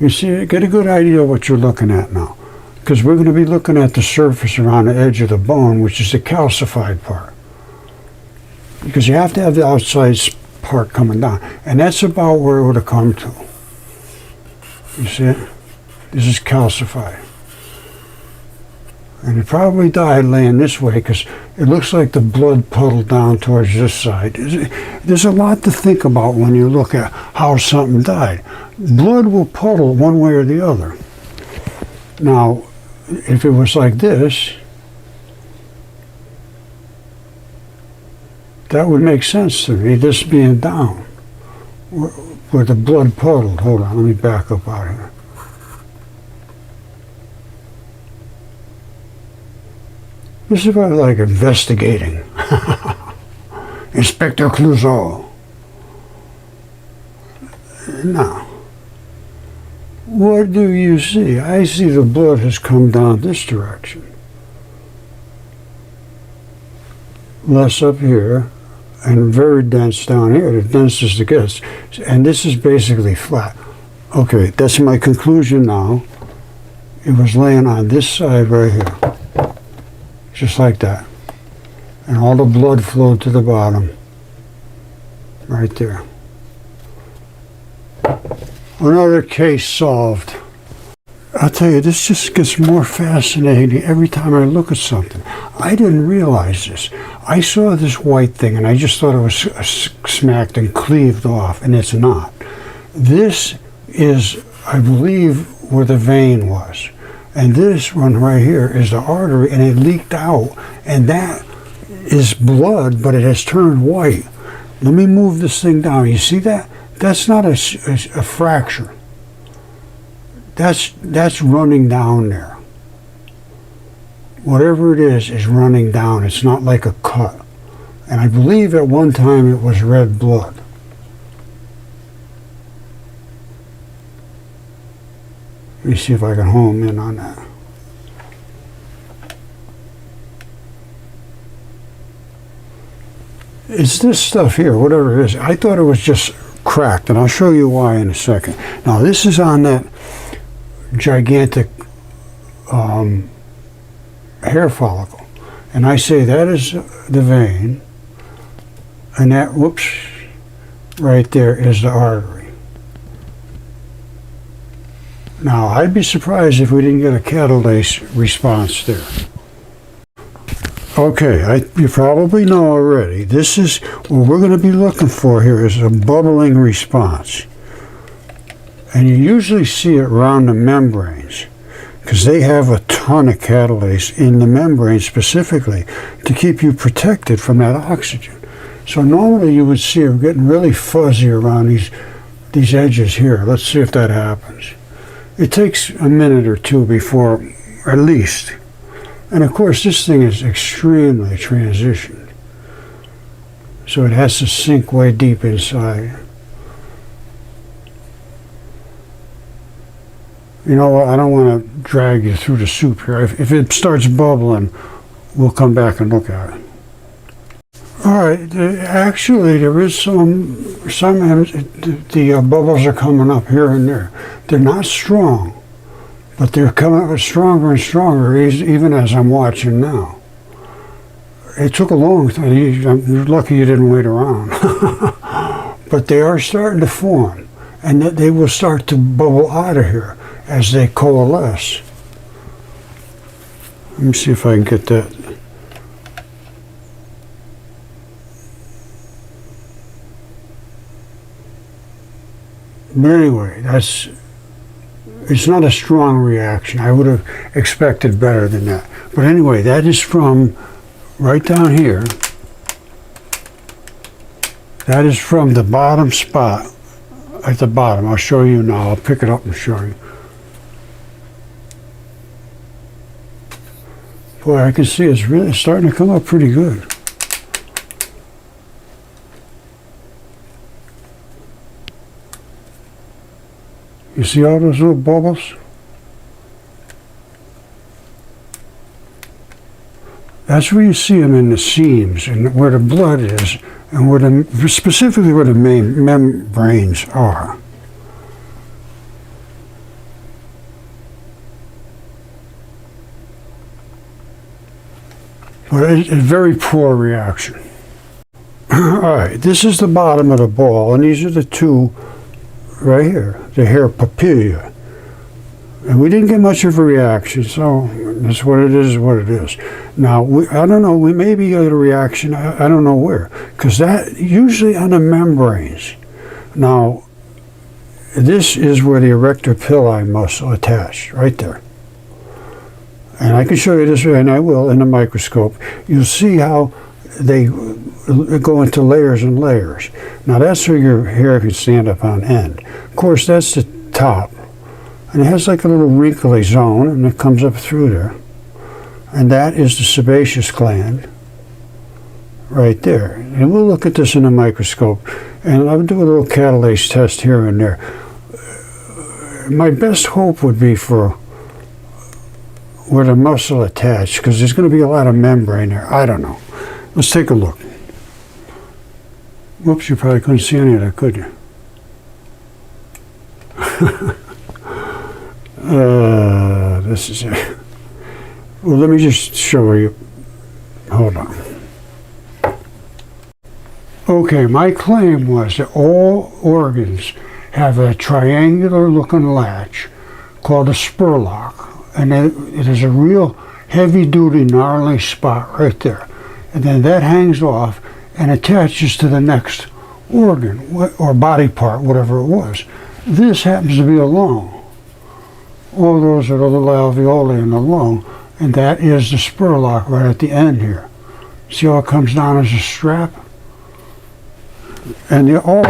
You see, get a good idea of what you're looking at now. Because we're going to be looking at the surface around the edge of the bone, which is the calcified part. Because you have to have the outside part coming down. And that's about where it would have come to. You see it? This is calcified. And it probably died laying this way because it looks like the blood puddled down towards this side. There's a lot to think about when you look at how something died. Blood will puddle one way or the other. Now, if it was like this, that would make sense to me, this being down, where the blood puddled. Hold on, let me back up out of here. This is about like investigating. Inspector Clouseau. Now, what do you see? I see the blood has come down this direction. Less up here, and very dense down here, the densest it gets. And this is basically flat. Okay, that's my conclusion now. It was laying on this side right here. Just like that. And all the blood flowed to the bottom. Right there. Another case solved. I'll tell you, this just gets more fascinating every time I look at something. I didn't realize this. I saw this white thing and I just thought it was smacked and cleaved off, and it's not. This is, I believe, where the vein was. And this one right here is the artery, and it leaked out, and that is blood, but it has turned white. Let me move this thing down. You see that? That's not a fracture. That's running down there. Whatever it is running down. It's not like a cut. And I believe at one time it was red blood. Let me see if I can home in on that. It's this stuff here, whatever it is. I thought it was just cracked, and I'll show you why in a second. Now, this is on that gigantic hair follicle. And I say that is the vein, and that, whoops, right there is the artery. Now, I'd be surprised if we didn't get a catalase response there. Okay, you probably know already. This is what we're going to be looking for here is a bubbling response. And you usually see it around the membranes because they have a ton of catalase in the membrane specifically to keep you protected from that oxygen. So normally you would see it getting really fuzzy around these edges here. Let's see if that happens. It takes a minute or two before, at least. And of course, this thing is extremely transitioned. So it has to sink way deep inside. You know what, I don't want to drag you through the soup here. If it starts bubbling, we'll come back and look at it. All right, actually there is some the bubbles are coming up here and there. They're not strong, but they're coming up stronger and stronger even as I'm watching now. It took a long time. You're lucky you didn't wait around. But they are starting to form, and they will start to bubble out of here as they coalesce. Let me see if I can get that. But anyway, it's not a strong reaction. I would have expected better than that. But anyway, that is from right down here. That is from the bottom spot at the bottom. I'll show you now. I'll pick it up and show you. Boy, I can see it's really starting to come up pretty good. You see all those little bubbles? That's where you see them in the seams and where the blood is, and specifically where the main membranes are. But it's a very poor reaction. Alright, this is the bottom of the ball, and these are the two right here, the hair papilla. And we didn't get much of a reaction, so that's what it is what it is. Now, I don't know, we maybe get a reaction, I don't know where, because that, usually on the membranes. Now, this is where the erector pili muscle attached, right there. And I can show you this, and I will, in the microscope. You'll see how they go into layers and layers. Now, that's where your hair can stand up on end. Of course, that's the top. And it has like a little wrinkly zone, and it comes up through there. And that is the sebaceous gland right there. And we'll look at this in a microscope. And I'll do a little catalase test here and there. My best hope would be for where the muscle attached, because there's going to be a lot of membrane there. I don't know. Let's take a look. Whoops, you probably couldn't see any of that, could you? This is it. Well, let me just show you. Hold on. Okay, my claim was that all organs have a triangular looking latch called a Spurlock. And it is a real heavy duty gnarly spot right there. And then that hangs off and attaches to the next organ or body part, whatever it was. This happens to be a lung. All those are the little alveoli in the lung, and that is the Spurlock right at the end here. See how it comes down as a strap? And they all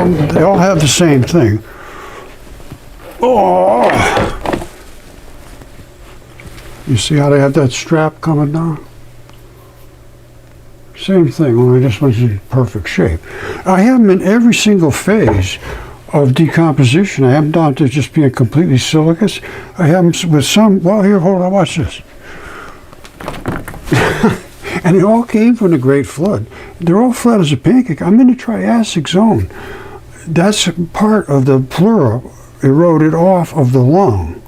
have the same thing. Oh! You see how they have that strap coming down? Same thing, only this one's in perfect shape. I have them in every single phase of decomposition. I have them down to just being completely silicous. I have them with some, well, here, hold on, watch this. And it all came from the Great Flood. They're all flat as a pancake. I'm in the Triassic zone. That's part of the pleura eroded off of the lung.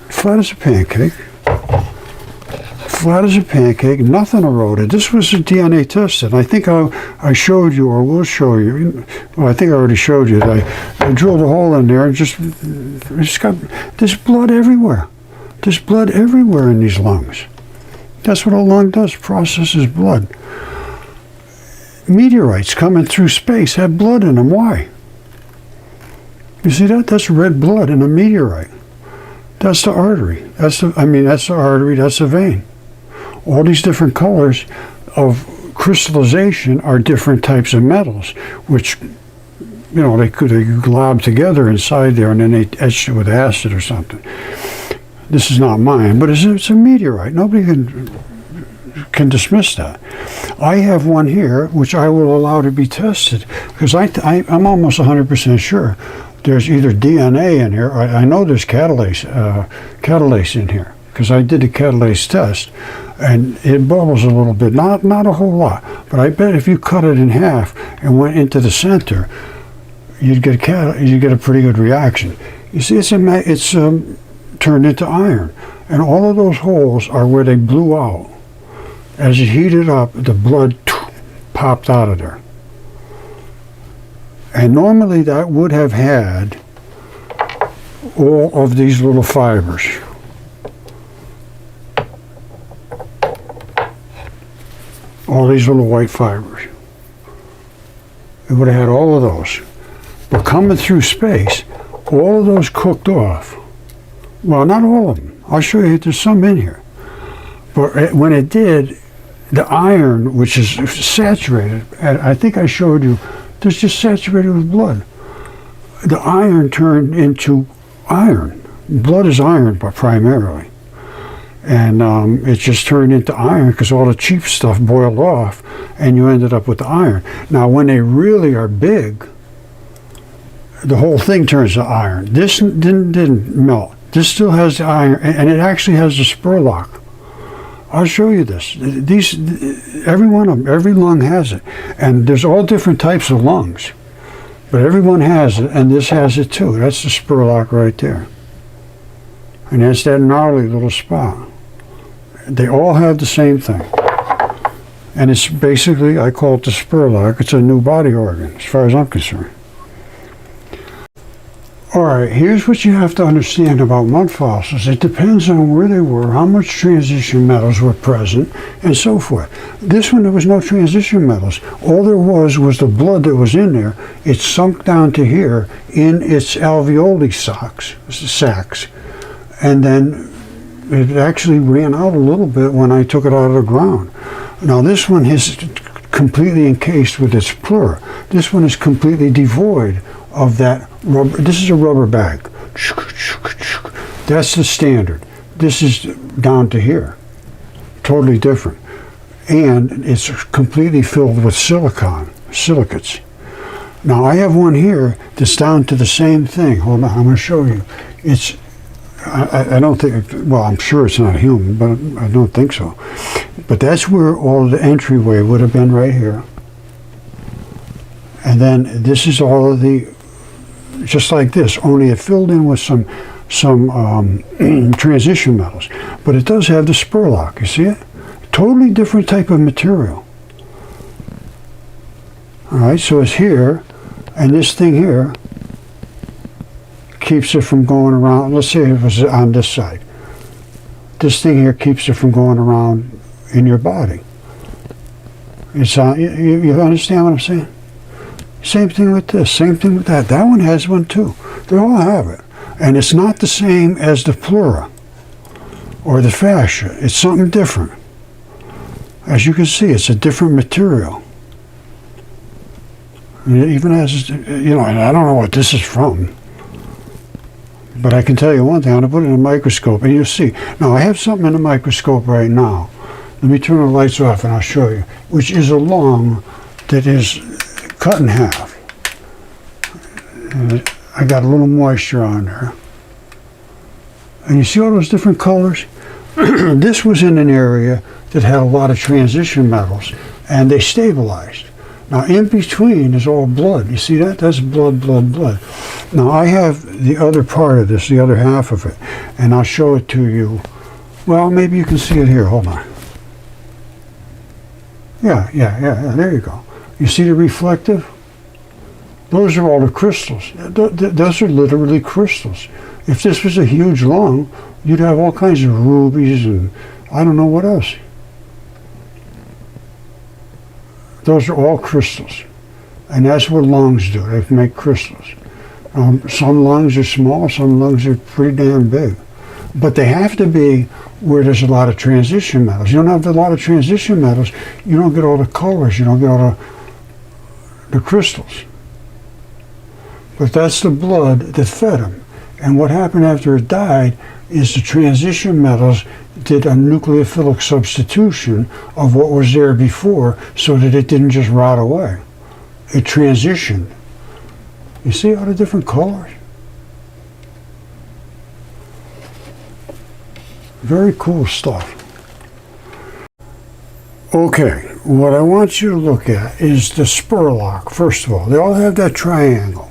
Flat as a pancake. Flat as a pancake, nothing eroded. This was a DNA tested. I think I showed you, or will show you. Well, I think I already showed you that I drilled a hole in there and just got there's blood everywhere. There's blood everywhere in these lungs. That's what a lung does, processes blood. Meteorites coming through space have blood in them. Why? You see that? That's red blood in a meteorite. That's the artery. That's the artery, that's the vein. All these different colors of crystallization are different types of metals, which, you know, they glob together inside there and then they etched it with acid or something. This is not mine, but it's a meteorite. Nobody can dismiss that. I have one here, which I will allow to be tested, because I'm almost 100% sure there's either DNA in here. I know there's catalase in here, because I did a catalase test, and it bubbles a little bit, not a whole lot, but I bet if you cut it in half and went into the center, you'd get a pretty good reaction. You see, it's turned into iron, and all of those holes are where they blew out. As you heat it up, the blood popped out of there. And normally that would have had all of these little fibers. All these little white fibers. It would have had all of those. But coming through space, all of those cooked off. Well, not all of them. I'll show you, there's some in here. But when it did, the iron, which is saturated, and I think I showed you, it's just saturated with blood. The iron turned into iron. Blood is iron, but primarily. And it just turned into iron because all the cheap stuff boiled off, and you ended up with the iron. Now, when they really are big, the whole thing turns to iron. This didn't melt. This still has the iron, and it actually has the Spurlock. I'll show you this. Every one of them, every lung has it. And there's all different types of lungs. But everyone has it, and this has it too. That's the Spurlock right there. And that's that gnarly little spot. They all have the same thing. And it's basically, I call it the Spurlock. It's a new body organ, as far as I'm concerned. All right, here's what you have to understand about mud fossils. It depends on where they were, how much transition metals were present, and so forth. This one, there was no transition metals. All there was the blood that was in there. It sunk down to here in its alveoli sacs. And then it actually ran out a little bit when I took it out of the ground. Now this one is completely encased with its plur. This one is completely devoid of that rubber. This is a rubber bag. That's the standard. This is down to here. Totally different. And it's completely filled with silicates. Now I have one here that's down to the same thing. Hold on, I'm going to show you. It's, I don't think, well, I'm sure it's not human, but I don't think so. But that's where all the entryway would have been, right here. And then this is all of the, just like this, only it filled in with some transition metals. But it does have the Spurlock, you see it? Totally different type of material. All right, so it's here, and this thing here keeps it from going around. Let's say it was on this side. This thing here keeps it from going around in your body. It's on, you understand what I'm saying? Same thing with this, same thing with that. That one has one too. They all have it. And it's not the same as the pleura or the fascia. It's something different. As you can see, it's a different material. It even has, you know, and I don't know what this is from. But I can tell you one thing, I'm going to put it in a microscope and you'll see. Now, I have something in the microscope right now. Let me turn the lights off and I'll show you. Which is a lung that is cut in half. And I got a little moisture on there. And you see all those different colors? This was in an area that had a lot of transition metals, and they stabilized. Now in between is all blood. You see that? That's blood, blood, blood. Now I have the other part of this, the other half of it, and I'll show it to you. Well, maybe you can see it here. Hold on. Yeah, there you go. You see the reflective? Those are all the crystals. Those are literally crystals. If this was a huge lung, you'd have all kinds of rubies and I don't know what else. Those are all crystals. And that's what lungs do. They make crystals. Some lungs are small, some lungs are pretty damn big. But they have to be where there's a lot of transition metals. You don't have a lot of transition metals, you don't get all the colors, you don't get all the crystals. But that's the blood that fed them. And what happened after it died is the transition metals did a nucleophilic substitution of what was there before so that it didn't just rot away. It transitioned. You see all the different colors? Very cool stuff. Okay, what I want you to look at is the Spurlock. First of all, they all have that triangle.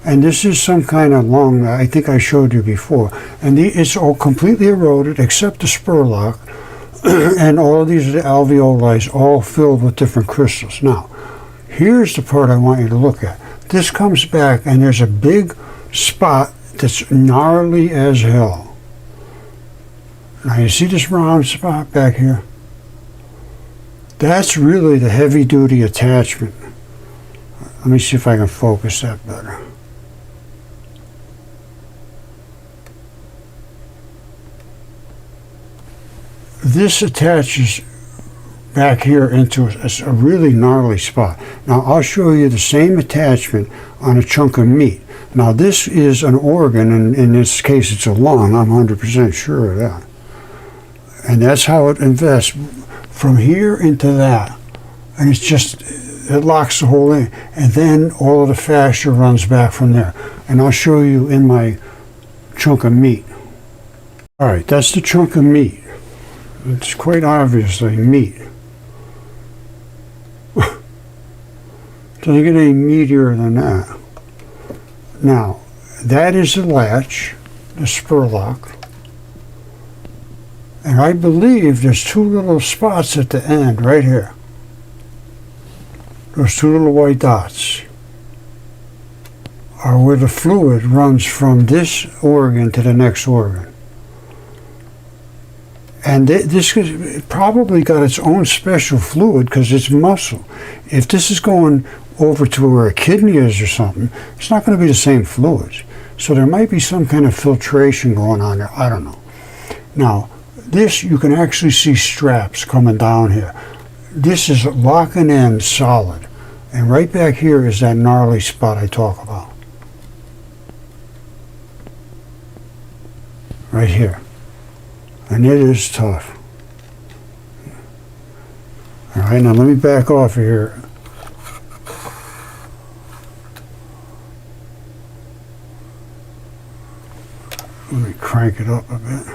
And this is some kind of lung that I think I showed you before. And it's all completely eroded except the Spurlock. And all of these are the alveoli, all filled with different crystals. Now, here's the part I want you to look at. This comes back and there's a big spot that's gnarly as hell. Now you see this round spot back here? That's really the heavy-duty attachment. Let me see if I can focus that better. This attaches back here into a really gnarly spot. Now I'll show you the same attachment on a chunk of meat. Now this is an organ, and in this case it's a lung, I'm 100% sure of that. And that's how it invests from here into that. And it's just, it locks the whole thing. And then all of the fascia runs back from there. And I'll show you in my chunk of meat. All right, that's the chunk of meat. It's quite obviously meat. Doesn't get any meatier than that. Now, that is the latch, the Spurlock. And I believe there's two little spots at the end, right here. Those two little white dots. are where the fluid runs from this organ to the next organ. And this probably got its own special fluid because it's muscle. If this is going over to where a kidney is or something, it's not going to be the same fluids. So there might be some kind of filtration going on there. I don't know. Now, this, you can actually see straps coming down here. This is locking in solid. And right back here is that gnarly spot I talk about. Right here. And it is tough. All right, now let me back off of here. Let me crank it up a bit.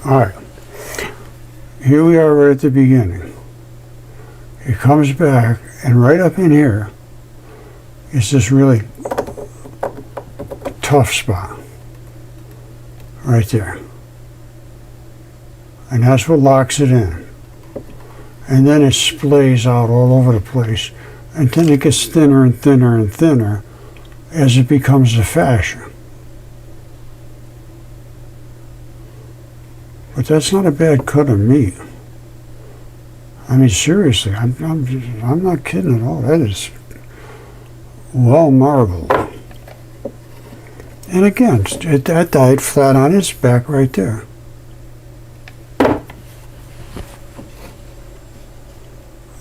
All right, here we are right at the beginning. It comes back, and right up in here is this really tough spot right there, and that's what locks it in. And then it splays out all over the place, and then it gets thinner and thinner and thinner as it becomes the fascia. But that's not a bad cut of meat. I mean, seriously, I'm not kidding at all. That is well marbled. And again, that died flat on its back right there.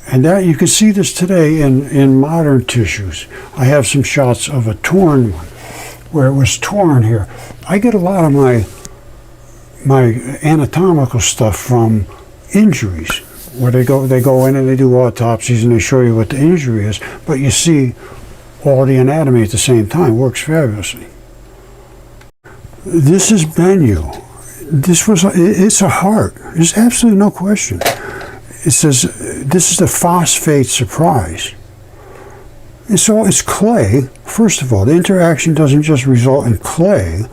And that, you can see this today in modern tissues. I have some shots of a torn one, where it was torn here. I get a lot of my anatomical stuff from injuries, where they go in and they do autopsies and they show you what the injury is, but you see all the anatomy at the same time. Works fabulously. This is Bennu. It's a heart. There's absolutely no question. It says this is the phosphate surprise. And so it's clay. First of all, the interaction doesn't just result in clay.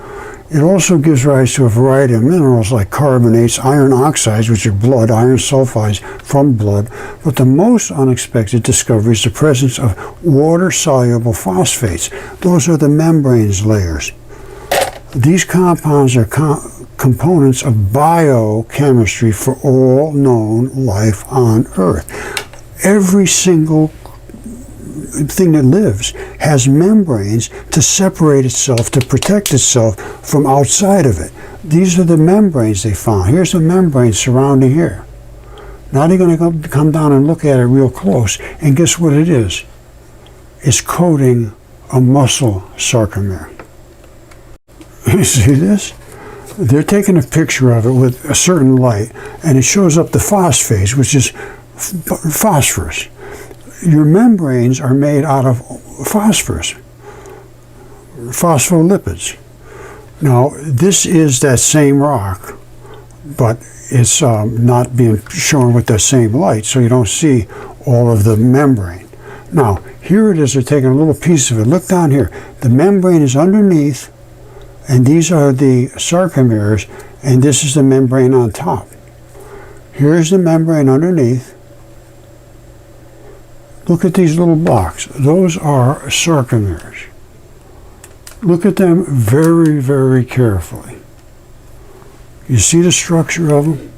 It also gives rise to a variety of minerals like carbonates, iron oxides, which are blood, iron sulfides from blood. But the most unexpected discovery is the presence of water-soluble phosphates. Those are the membranes layers. These compounds are components of biochemistry for all known life on Earth. Every single thing that lives has membranes to separate itself, to protect itself from outside of it. These are the membranes they found. Here's the membrane surrounding here. Now they're going to come down and look at it real close, and guess what it is? It's coating a muscle sarcomere. You see this? They're taking a picture of it with a certain light, and it shows up the phosphate, which is phosphorus. Your membranes are made out of phosphorus, phospholipids. Now, this is that same rock, but it's not being shown with that same light, so you don't see all of the membrane. Now, here it is, they're taking a little piece of it. Look down here. The membrane is underneath, and these are the sarcomeres, and this is the membrane on top. Here's the membrane underneath. Look at these little blocks. Those are sarcomeres. Look at them very, very carefully. You see the structure of them?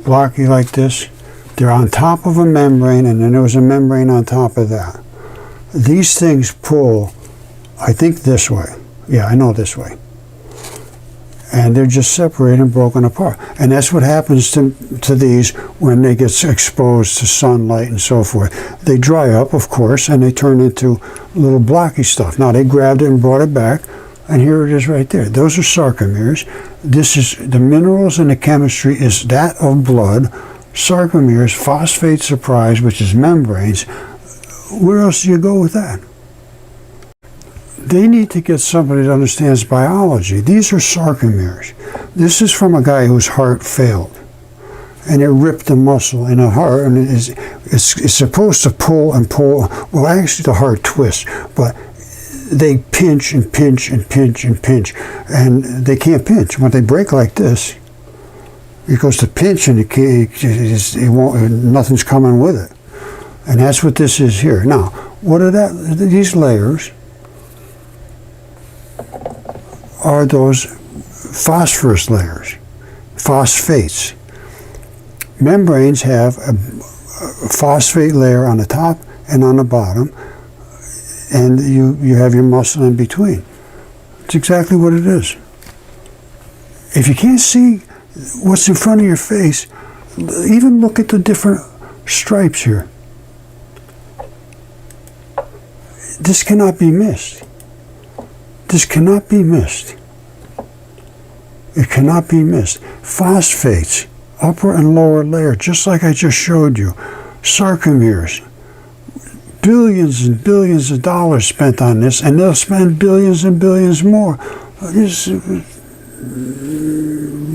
Blocky like this. They're on top of a membrane, and then there was a membrane on top of that. These things pull, I think this way. Yeah, I know this way. And they're just separated and broken apart. And that's what happens to these when they get exposed to sunlight and so forth. They dry up, of course, and they turn into little blocky stuff. Now, they grabbed it and brought it back, and here it is right there. Those are sarcomeres. This is the minerals and the chemistry is that of blood. Sarcomeres, phosphate surprise, which is membranes. Where else do you go with that? They need to get somebody that understands biology. These are sarcomeres. This is from a guy whose heart failed. and it ripped the muscle in the heart, and it's supposed to pull and pull. Well, actually the heart twists, but they pinch and pinch and pinch and pinch, and they can't pinch. When they break like this, it goes to pinch, and it won't, nothing's coming with it. And that's what this is here. Now, what are these layers are those phosphorus layers, phosphates. Membranes have a phosphate layer on the top and on the bottom, and you have your muscle in between. It's exactly what it is. If you can't see what's in front of your face, even look at the different stripes here. This cannot be missed. This cannot be missed. It cannot be missed. Phosphates, upper and lower layer, just like I just showed you. Sarcomeres, billions and billions of dollars spent on this, and they'll spend billions and billions more. Just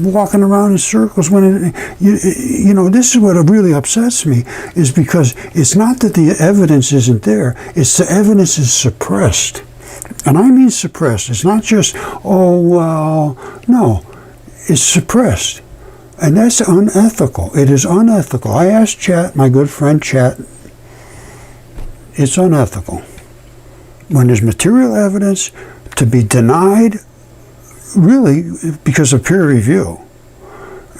walking around in circles when you know, this is what really upsets me, is because it's not that the evidence isn't there, it's the evidence is suppressed. And I mean suppressed. It's not just, oh, well, no, it's suppressed. And that's unethical. It is unethical. I asked Chat, my good friend Chat, it's unethical. When there's material evidence to be denied, really, because of peer review,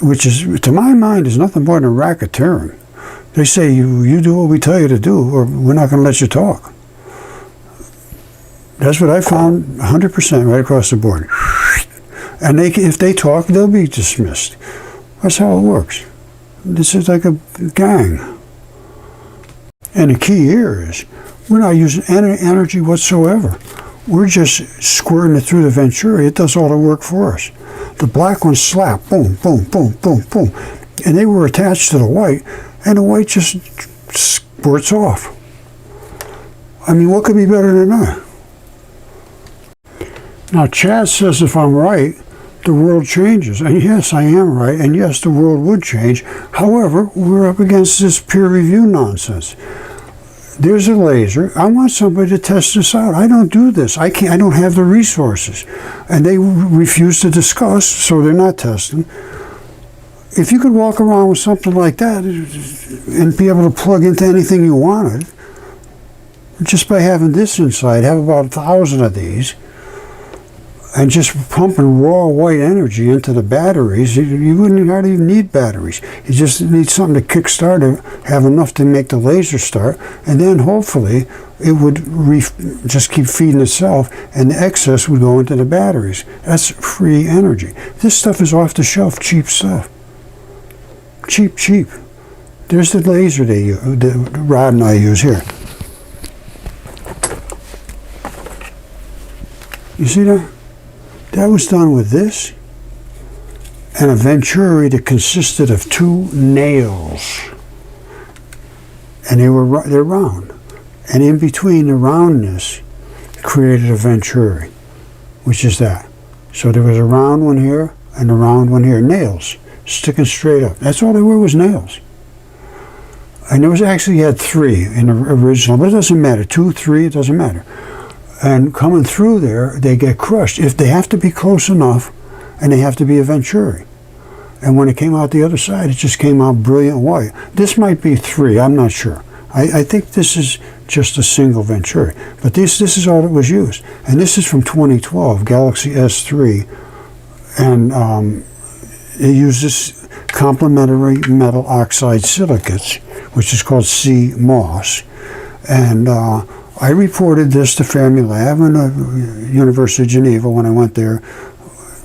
which is, to my mind, is nothing more than racketeering. They say, you do what we tell you to do, or we're not going to let you talk. That's what I found 100% right across the board. And if they talk, they'll be dismissed. That's how it works. This is like a gang. And the key here is, we're not using any energy whatsoever. We're just squirting it through the Venturi. It does all the work for us. The black ones slap, boom, boom, boom, boom, boom. And they were attached to the white, and the white just squirts off. I mean, what could be better than that? Now, Chad says if I'm right, the world changes. And yes, I am right. And yes, the world would change. However, we're up against this peer review nonsense. There's a laser. I want somebody to test this out. I don't do this. I don't have the resources. And they refuse to discuss, so they're not testing. If you could walk around with something like that and be able to plug into anything you wanted, just by having this inside, have about 1,000 of these, and just pumping raw white energy into the batteries, you wouldn't hardly even need batteries. You just need something to kickstart it, have enough to make the laser start, and then hopefully it would just keep feeding itself, and the excess would go into the batteries. That's free energy. This stuff is off-the-shelf, cheap stuff. Cheap, cheap. There's the laser they use, the rod and I use here. You see that? That was done with this and a Venturi that consisted of 2 nails, and they're round, and in between the roundness created a Venturi, which is that. So there was a round one here and a round one here, nails sticking straight up. That's all they were, was nails. And there was actually, you had 3 in the original, but it doesn't matter, 2, 3, it doesn't matter. And coming through there, they get crushed. If they have to be close enough, and they have to be a Venturi. And when it came out the other side, it just came out brilliant white. This might be 3, I'm not sure. I think this is just a single Venturi. But this is all that was used. And this is from 2012, Galaxy S3. And it uses complementary metal oxide silicates, which is called CMOS. And I reported this to Fermilab in the University of Geneva when I went there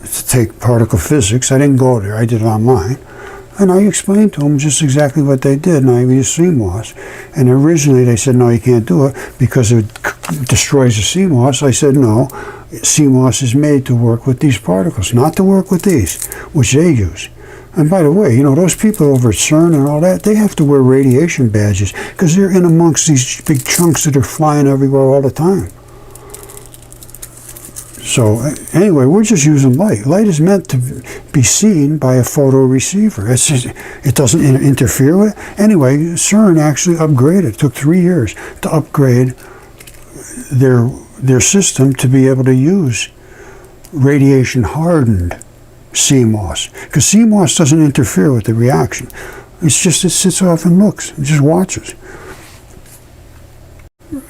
to take particle physics. I didn't go there, I did it online. And I explained to them just exactly what they did, and I used CMOS. And originally they said, no, you can't do it because it destroys the CMOS. I said, no, CMOS is made to work with these particles, not to work with these, which they use. And by the way, you know, those people over at CERN and all that, they have to wear radiation badges because they're in amongst these big chunks that are flying everywhere all the time. So anyway, we're just using light. Light is meant to be seen by a photo receiver. It doesn't interfere with it. Anyway, CERN actually upgraded. It took 3 years to upgrade their system to be able to use radiation hardened CMOS, because CMOS doesn't interfere with the reaction. It's just, it sits off and looks, it just watches.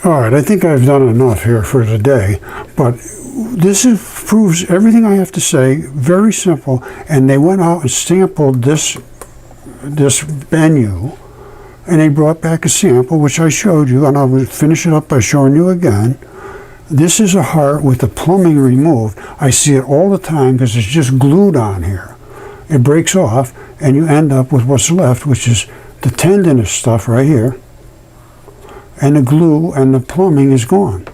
All right, I think I've done enough here for today, but this proves everything I have to say. Very simple. And they went out and sampled this venue, and they brought back a sample which I showed you, and I will finish it up by showing you again. This is a heart with the plumbing removed. I see it all the time because it's just glued on here. It breaks off, and you end up with what's left, which is the tendinous stuff right here, and the glue and the plumbing is gone.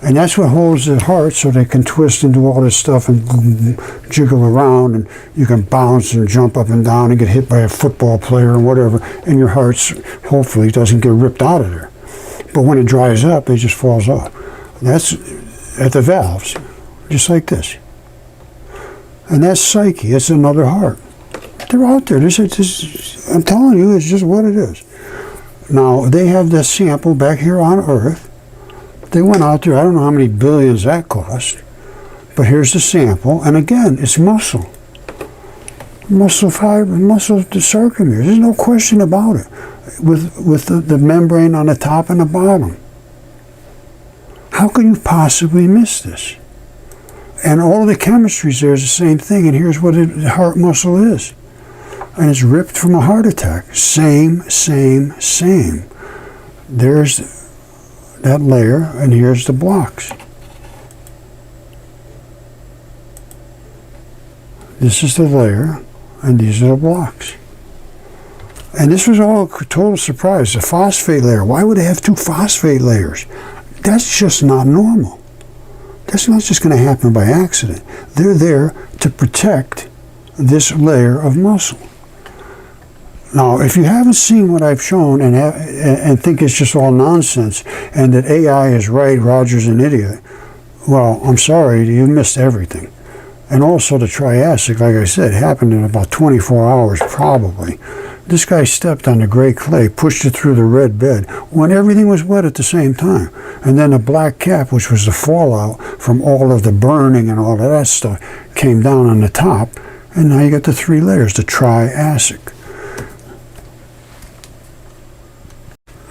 And that's what holds the heart, so they can twist and do all this stuff and jiggle around, and you can bounce and jump up and down and get hit by a football player or whatever, and your heart hopefully doesn't get ripped out of there. But when it dries up, it just falls off. That's at the valves, just like this. And that's Psyche. It's another heart. They're out there. I'm telling you, it's just what it is. Now, they have this sample back here on Earth. They went out there. I don't know how many billions that cost. But here's the sample. And again, it's muscle. Muscle fiber, muscle sarcomeres. There's no question about it. With the membrane on the top and the bottom. How can you possibly miss this? And all of the chemistries there is the same thing, and here's what the heart muscle is. And it's ripped from a heart attack. Same. There's that layer, and here's the blocks. This is the layer, and these are the blocks. And this was all a total surprise. The phosphate layer. Why would they have 2 phosphate layers? That's just not normal. That's not just going to happen by accident. They're there to protect this layer of muscle. Now, if you haven't seen what I've shown and think it's just all nonsense and that AI is right, Roger's an idiot, well, I'm sorry, you missed everything. And also the Triassic, like I said, happened in about 24 hours probably. This guy stepped on the gray clay, pushed it through the red bed when everything was wet at the same time. And then the black cap, which was the fallout from all of the burning and all of that stuff, came down on the top. And now you got the 3 layers, the Triassic.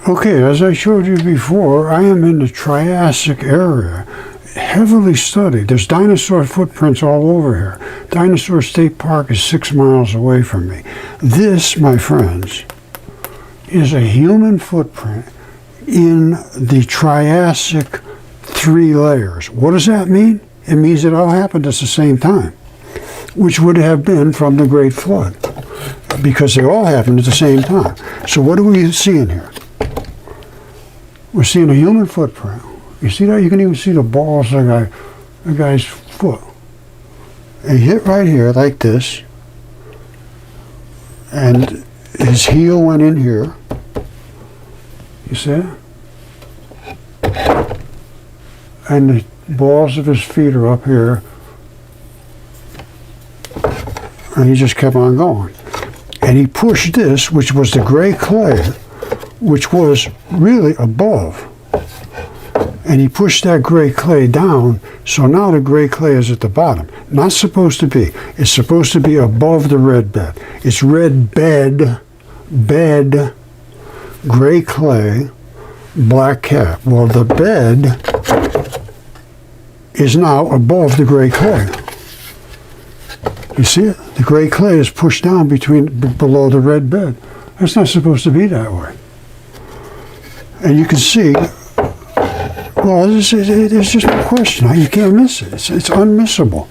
Okay, as I showed you before, I am in the Triassic area. Heavily studied. There's dinosaur footprints all over here. Dinosaur State Park is 6 miles away from me. This, my friends, is a human footprint in the Triassic 3 layers. What does that mean? It means it all happened at the same time, which would have been from the Great Flood, because they all happened at the same time. So what are we seeing here? We're seeing a human footprint. You see that? You can even see the balls of the guy's foot. And he hit right here like this. And his heel went in here. You see it? And the balls of his feet are up here. And he just kept on going. And he pushed this, which was the gray clay, which was really above. And he pushed that gray clay down, so now the gray clay is at the bottom. Not supposed to be. It's supposed to be above the red bed. It's red bed, gray clay, black cap. Well, the bed is now above the gray clay. You see it? The gray clay is pushed down below the red bed. That's not supposed to be that way. And you can see, well, there's just no question. You can't miss it. It's unmissable.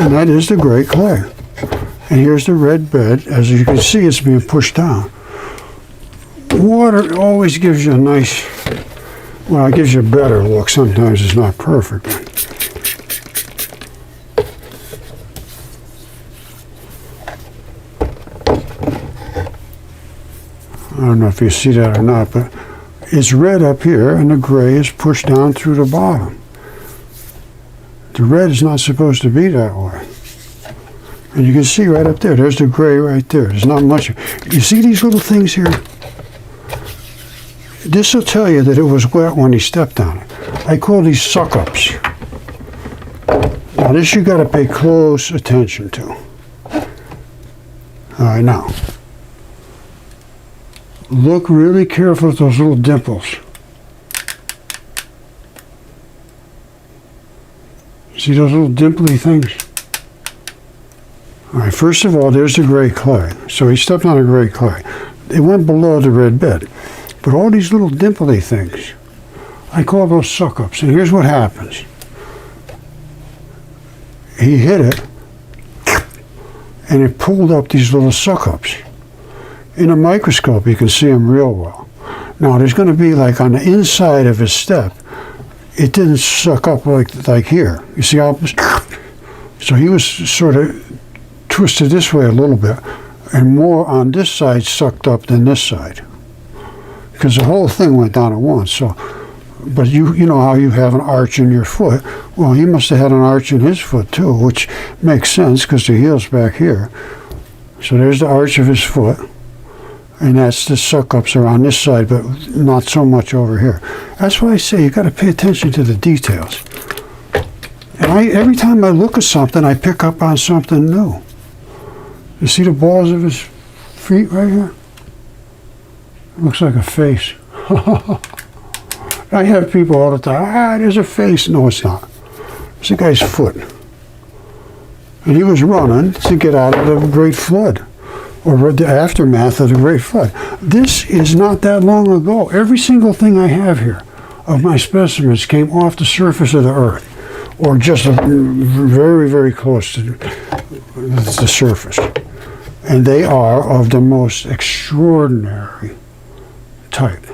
And that is the gray clay. And here's the red bed. As you can see, it's being pushed down. Water always gives you a nice, well, it gives you a better look. Sometimes it's not perfect. I don't know if you see that or not, but is red up here and the gray is pushed down through the bottom. The red is not supposed to be that way. And you can see right up there, there's the gray right there. There's not much. You see these little things here? This will tell you that it was wet when he stepped on it. I call these suck-ups. Now this you got to pay close attention to. All right, now. Look really careful at those little dimples. See those little dimply things? All right, first of all, there's the gray clay. So he stepped on a gray clay. It went below the red bed. But all these little dimply things, I call those suck-ups. And here's what happens. He hit it, and it pulled up these little suck-ups. In a microscope, you can see them real well. Now, there's going to be, like, on the inside of his step, it didn't suck up like here. You see how? So he was sort of twisted this way a little bit, and more on this side sucked up than this side, because the whole thing went down at once. So, but you know how you have an arch in your foot. Well, he must have had an arch in his foot too, which makes sense because the heel's back here. So there's the arch of his foot, and that's the suck-ups are on this side, but not so much over here. That's why I say you got to pay attention to the details. And every time I look at something, I pick up on something new. You see the balls of his feet right here? It looks like a face. I have people all the time, there's a face. No, it's not. It's a guy's foot. And he was running to get out of the Great Flood, or the aftermath of the Great Flood. This is not that long ago. Every single thing I have here of my specimens came off the surface of the earth, or just very, very close to the surface. And they are of the most extraordinary type.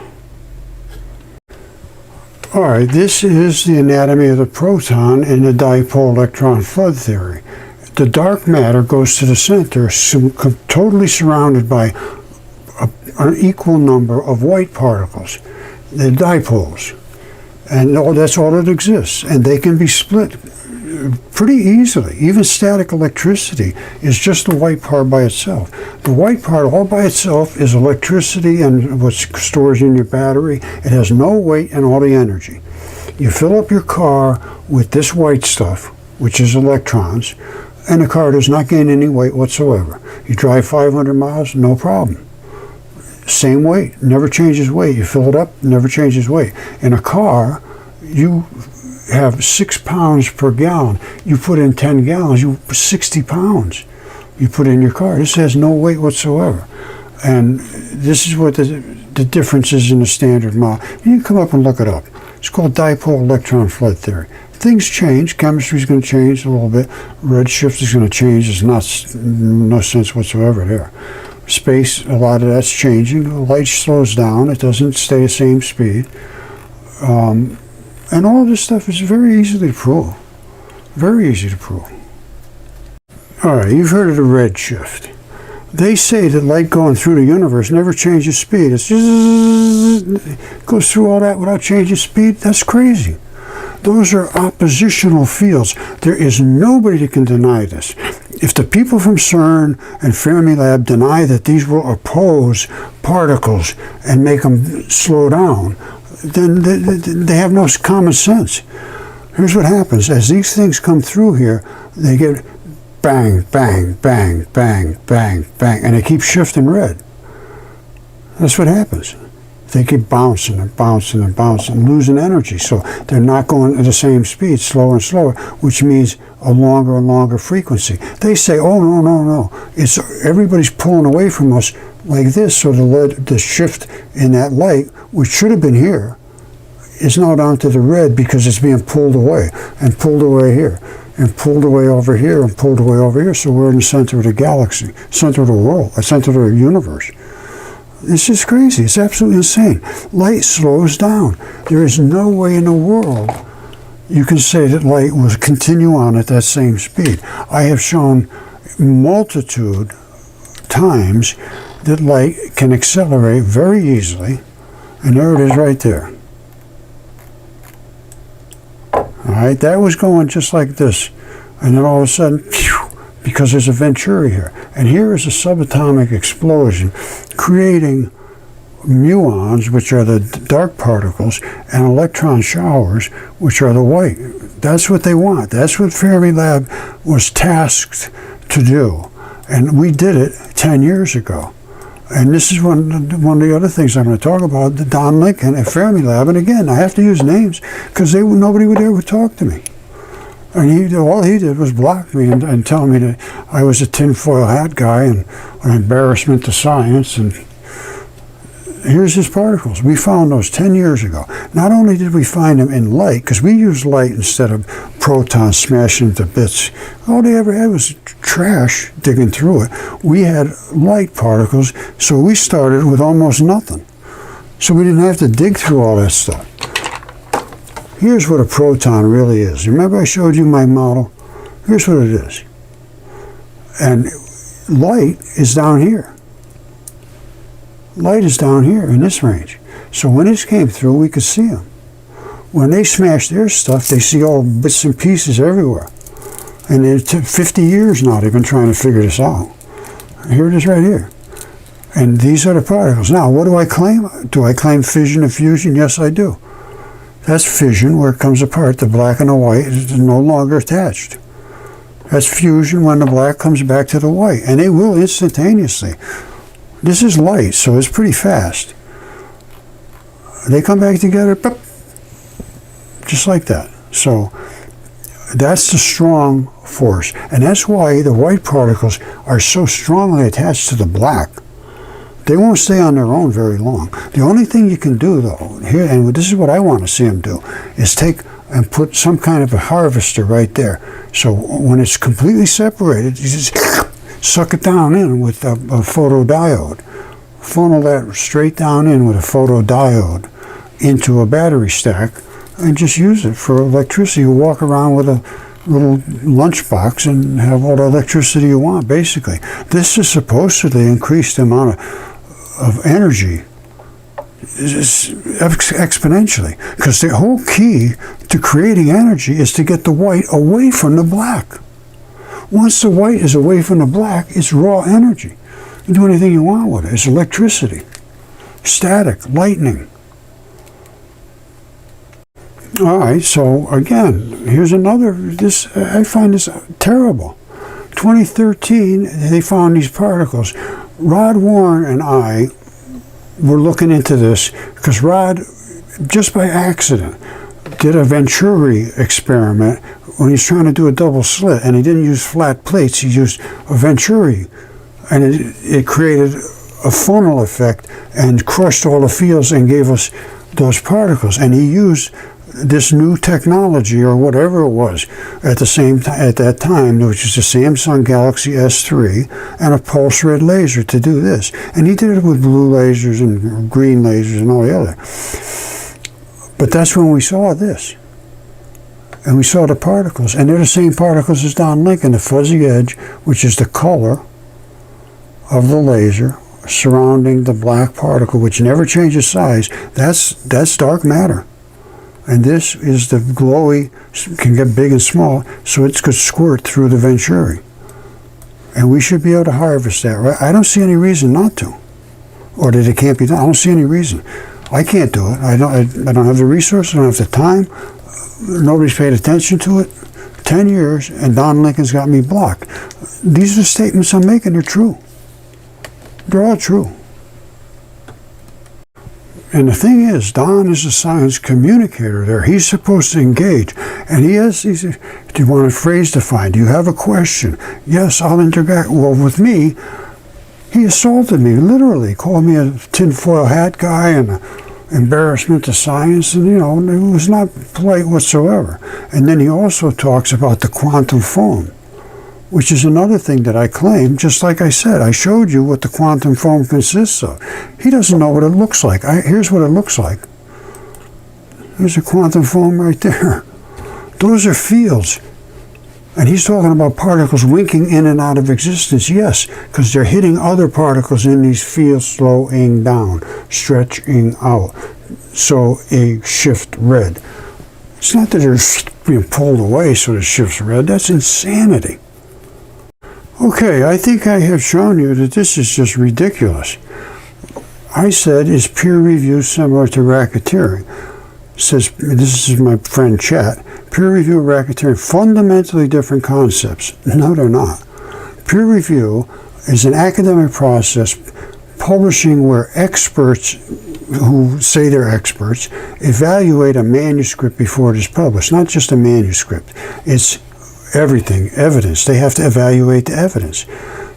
All right, this is the anatomy of the proton in the dipole electron flood theory. The dark matter goes to the center, totally surrounded by an equal number of white particles, the dipoles. And that's all that exists. And they can be split pretty easily. Even static electricity is just the white part by itself. The white part all by itself is electricity and what stores in your battery. It has no weight and all the energy. You fill up your car with this white stuff, which is electrons, and the car does not gain any weight whatsoever. You drive 500 miles, no problem. Same weight, never changes weight. You fill it up, never changes weight. In a car, you have 6 pounds per gallon. You put in 10 gallons, 60 pounds you put in your car. This has no weight whatsoever. And this is what the difference is in the standard model. You can come up and look it up. It's called dipole electron flood theory. Things change. Chemistry is going to change a little bit. Redshift is going to change. There's no sense whatsoever there. Space, a lot of that's changing. Light slows down. It doesn't stay the same speed. And all this stuff is very easily to prove. Very easy to prove. All right, you've heard of the redshift. They say that light going through the universe never changes speed. It just goes through all that without changing speed. That's crazy. Those are oppositional fields. There is nobody that can deny this. If the people from CERN and Fermilab deny that these will oppose particles and make them slow down, then they have no common sense. Here's what happens. As these things come through here, they get bang, bang, bang, bang, bang, bang, and they keep shifting red. That's what happens. They keep bouncing and bouncing and bouncing, losing energy. So they're not going at the same speed, slower and slower, which means a longer and longer frequency. They say, oh, no, no, no. It's everybody's pulling away from us like this, so the shift in that light, which should have been here, is now down to the red because it's being pulled away and pulled away here and pulled away over here and pulled away over here. So we're in the center of the galaxy, center of the world, center of the universe. It's just crazy. It's absolutely insane. Light slows down. There is no way in the world you can say that light will continue on at that same speed. I have shown multitude times that light can accelerate very easily And there it is right there. Alright, that was going just like this. And then all of a sudden, phew, because there's a venturi here. And here is a subatomic explosion creating muons, which are the dark particles, and electron showers, which are the white. That's what they want. That's what Fermilab was tasked to do. And we did it 10 years ago. And this is one of the other things I'm going to talk about, the Don Lincoln at Fermilab. And again, I have to use names because nobody would ever talk to me. And all he did was block me and tell me that I was a tinfoil hat guy and an embarrassment to science. And here's his particles. We found those 10 years ago. Not only did we find them in light, because we used light instead of protons smashing into bits. All they ever had was trash digging through it. We had light particles, so we started with almost nothing. So we didn't have to dig through all that stuff. Here's what a proton really is. Remember I showed you my model? Here's what it is. And light is down here. Light is down here in this range. So when this came through, we could see them. When they smash their stuff, they see all bits and pieces everywhere. And it took 50 years now they've been trying to figure this out. Here it is right here. And these are the particles. Now, what do I claim? Do I claim fission and fusion? Yes, I do. That's fission, where it comes apart. The black and the white is no longer attached. That's fusion, when the black comes back to the white. And they will instantaneously. This is light, so it's pretty fast. They come back together, just like that. So that's the strong force. And that's why the white particles are so strongly attached to the black. They won't stay on their own very long. The only thing you can do, though, here, and this is what I want to see them do, is take and put some kind of a harvester right there. So when it's completely separated, you just suck it down in with a photodiode. Funnel that straight down in with a photodiode into a battery stack and just use it for electricity. You walk around with a little lunchbox and have all the electricity you want, basically. This is supposedly increase the amount of energy exponentially, because the whole key to creating energy is to get the white away from the black. Once the white is away from the black, it's raw energy. You can do anything you want with it. It's electricity, static, lightning. All right, so again, here's another, I find this terrible. 2013, they found these particles. Rod Warren and I were looking into this because Rod, just by accident, did a Venturi experiment when he was trying to do a double slit, and he didn't use flat plates, he used a Venturi, and it created a funnel effect and crushed all the fields and gave us those particles. And he used this new technology, or whatever it was, at that time, which is the Samsung Galaxy S3 and a pulse red laser to do this. And he did it with blue lasers and green lasers and all the other. But that's when we saw this. And we saw the particles. And they're the same particles as Don Lincoln, the fuzzy edge, which is the color of the laser surrounding the black particle, which never changes size. That's dark matter. And this is the glowy, can get big and small, so it could squirt through the Venturi. And we should be able to harvest that, right? I don't see any reason not to. Or that it can't be done. I don't see any reason. I can't do it. I don't have the resources, I don't have the time. Nobody's paid attention to it. 10 years, and Don Lincoln's got me blocked. These are the statements I'm making, they're true. They're all true. And the thing is, Don is a science communicator there. He's supposed to engage. And he says, do you want a phrase defined? Do you have a question? Yes, I'll interact. Well, with me, he assaulted me, literally. Called me a tinfoil hat guy and an embarrassment to science. And, it was not polite whatsoever. And then he also talks about the quantum foam, which is another thing that I claim. Just like I said, I showed you what the quantum foam consists of. He doesn't know what it looks like. Here's what it looks like. There's a quantum foam right there. Those are fields. And he's talking about particles winking in and out of existence. Yes, because they're hitting other particles in these fields, slowing down, stretching out. So a shift red. It's not that they're being pulled away so the shift's red. That's insanity. Okay, I think I have shown you that this is just ridiculous. I said, is peer review similar to racketeering? Says, this is my friend Chat. Peer review and racketeering, fundamentally different concepts. No, they're not. Peer review is an academic process, publishing where experts who say they're experts evaluate a manuscript before it is published. Not just a manuscript. It's everything, evidence. They have to evaluate the evidence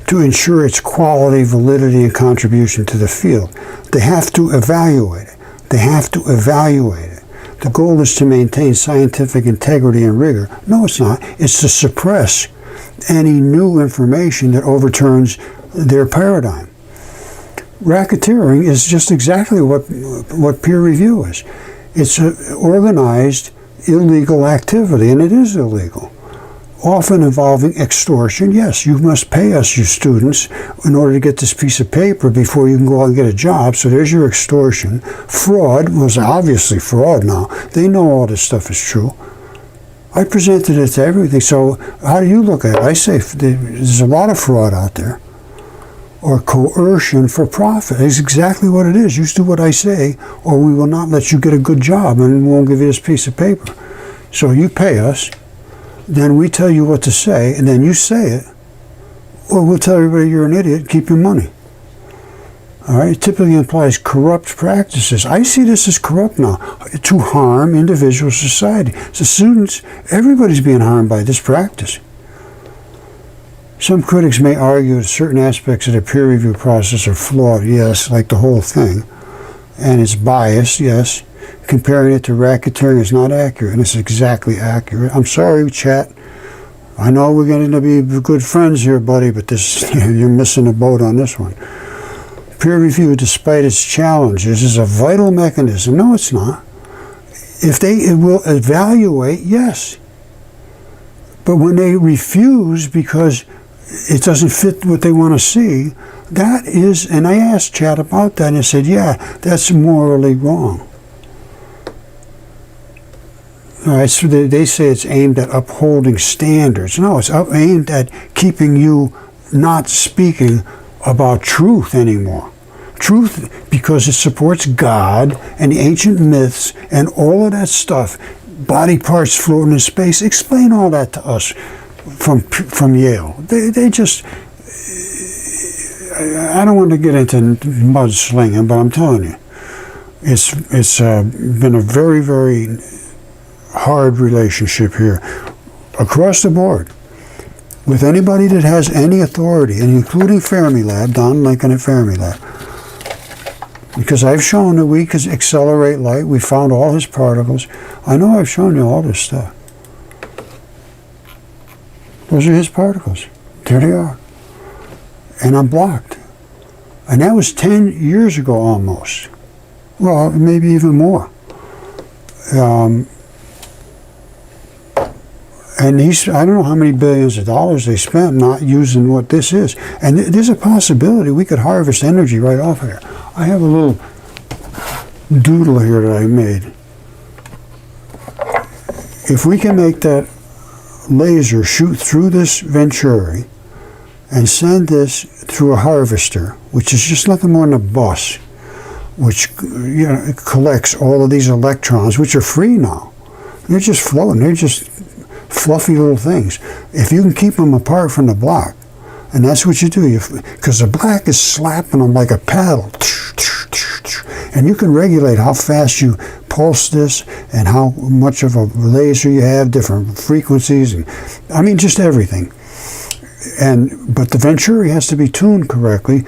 to ensure its quality, validity, and contribution to the field. They have to evaluate it. They have to evaluate it. The goal is to maintain scientific integrity and rigor. No, it's not. It's to suppress any new information that overturns their paradigm. Racketeering is just exactly what peer review is. It's an organized illegal activity, and it is illegal. Often involving extortion. Yes, you must pay us, you students, in order to get this piece of paper before you can go out and get a job. So there's your extortion. Fraud was obviously fraud now. They know all this stuff is true. I presented it to everything. So how do you look at it? I say there's a lot of fraud out there. Or coercion for profit. It's exactly what it is. You do what I say, or we will not let you get a good job, and we won't give you this piece of paper. So you pay us. Then we tell you what to say, and then you say it, or we'll tell everybody you're an idiot, keep your money. All right? It typically implies corrupt practices. I see this as corrupt now, to harm individual society. So students, everybody's being harmed by this practice. Some critics may argue that certain aspects of the peer review process are flawed, yes, like the whole thing, and it's biased, yes. Comparing it to racketeering is not accurate, and it's exactly accurate. I'm sorry, Chat. I know we're going to be good friends here, buddy, but you're missing the boat on this one. Peer review, despite its challenges, is a vital mechanism. No, it's not. It will evaluate, yes. But when they refuse because it doesn't fit what they want to see, that is, and I asked Chat about that, and he said, yeah, that's morally wrong. All right, so they say it's aimed at upholding standards. No, it's aimed at keeping you not speaking about truth anymore. Truth, because it supports God and the ancient myths and all of that stuff. Body parts floating in space. Explain all that to us from Yale. They just... I don't want to get into mudslinging, but I'm telling you, it's been a very, very hard relationship here across the board with anybody that has any authority, and including Fermilab, Don Lincoln at Fermilab, because I've shown that we can accelerate light. We found all his particles. I know I've shown you all this stuff. Those are his particles. There they are. And I'm blocked. And that was 10 years ago almost. Well, maybe even more. And I don't know how many billions of dollars they spent not using what this is. And there's a possibility we could harvest energy right off of here. I have a little doodle here that I made. If we can make that laser shoot through this Venturi and send this through a harvester, which is just nothing more than a bus, which collects all of these electrons, which are free now. They're just floating. They're just fluffy little things. If you can keep them apart from the black, and that's what you do, because the black is slapping them like a paddle, and you can regulate how fast you pulse this and how much of a laser you have, different frequencies, and I mean just everything. But the Venturi has to be tuned correctly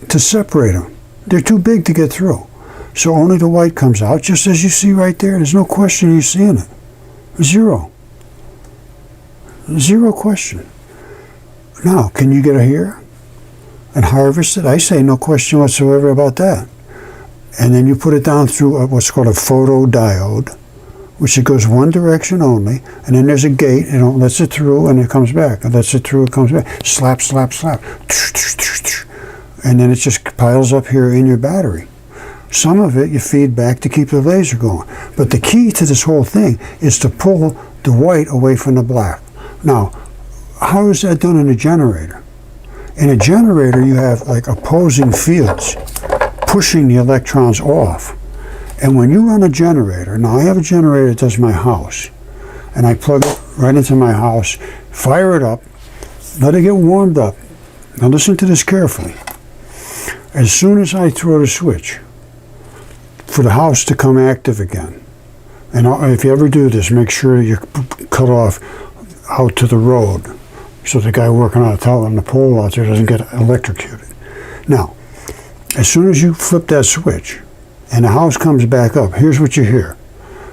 to separate them. They're too big to get through. So only the white comes out, just as you see right there. There's no question you're seeing it. Zero. Zero question. Now, can you get it here and harvest it? I say no question whatsoever about that. And then you put it down through what's called a photodiode, which it goes one direction only, and then there's a gate, and it lets it through, and it comes back. It lets it through, it comes back. Slap, slap, slap. And then it just piles up here in your battery. Some of it you feed back to keep the laser going. But the key to this whole thing is to pull the white away from the black. Now, how is that done in a generator? In a generator, you have like opposing fields pushing the electrons off. And when you run a generator, now I have a generator that does my house, and I plug it right into my house, fire it up, let it get warmed up. Now listen to this carefully. As soon as I throw the switch for the house to come active again, and if you ever do this, make sure you cut off out to the road so the guy working on the pole out there doesn't get electrocuted. Now, as soon as you flip that switch and the house comes back up, here's what you hear.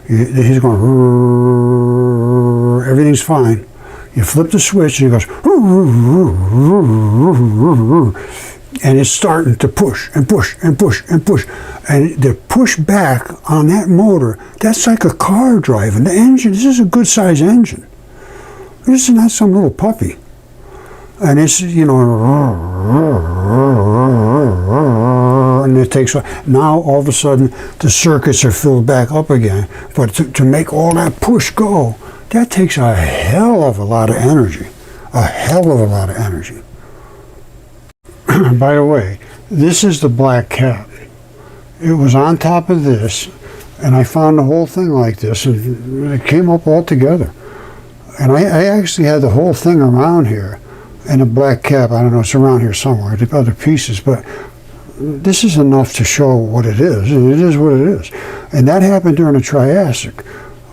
He's going, everything's fine. You flip the switch and it goes, and it's starting to push and push and push and push. And the push back on that motor, that's like a car driving. The engine, this is a good size engine. This is not some little puppy. And it's, and it takes, now all of a sudden the circuits are filled back up again. But to make all that push go, that takes a hell of a lot of energy. A hell of a lot of energy. By the way, this is the black cap. It was on top of this, and I found the whole thing like this, and it came up all together. And I actually had the whole thing around here, and a black cap, I don't know, it's around here somewhere, the other pieces, but this is enough to show what it is, and it is what it is. And that happened during the Triassic.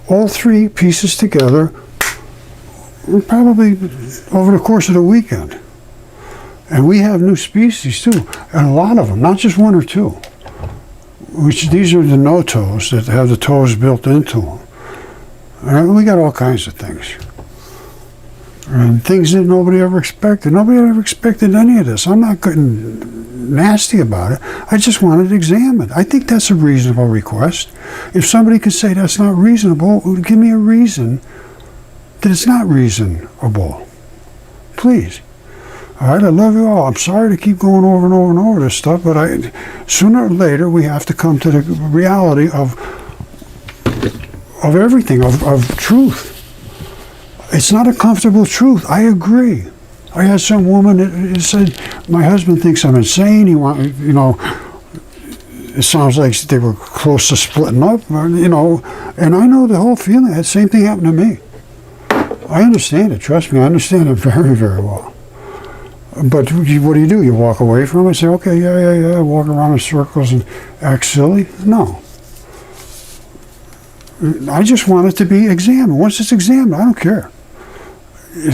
All three pieces together, probably over the course of the weekend. And we have new species too, and a lot of them, not just one or two. Which these are the no-toes that have the toes built into them. And we got all kinds of things. And things that nobody ever expected. Nobody ever expected any of this. I'm not getting nasty about it. I just wanted it examined. I think that's a reasonable request. If somebody could say that's not reasonable, give me a reason that it's not reasonable. Please. All right, I love you all. I'm sorry to keep going over and over and over this stuff, but sooner or later we have to come to the reality of everything, of truth. It's not a comfortable truth. I agree. I had some woman that said, my husband thinks I'm insane. He it sounds like they were close to splitting up, and I know the whole feeling. That same thing happened to me. I understand it. Trust me, I understand it very, very well. But what do? You walk away from it and say, okay, yeah, walk around in circles and act silly? No. I just want it to be examined. Once it's examined, I don't care.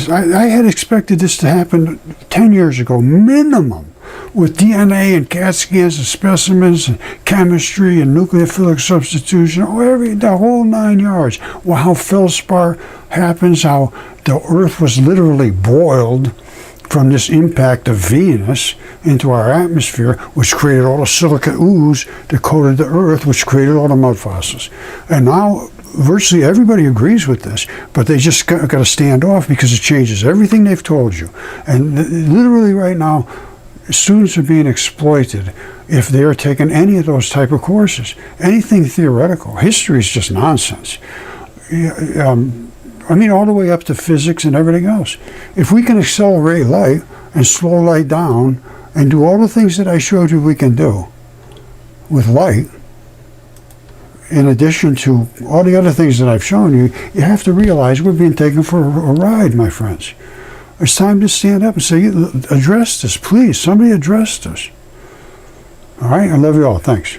I had expected this to happen 10 years ago, minimum, with DNA and CAT scans and specimens and chemistry and nucleophilic substitution, the whole 9 yards. Well, how feldspar happens, how the Earth was literally boiled from this impact of Venus into our atmosphere, which created all the silica ooze that coated the Earth, which created all the mud fossils. And now virtually everybody agrees with this, but they just got to stand off because it changes everything they've told you. And literally right now, students are being exploited if they are taking any of those type of courses. Anything theoretical. History is just nonsense. All the way up to physics and everything else. If we can accelerate light and slow light down and do all the things that I showed you we can do with light, in addition to all the other things that I've shown you, you have to realize we're being taken for a ride, my friends. It's time to stand up and say, address this, please. Somebody address this. All right? I love you all. Thanks.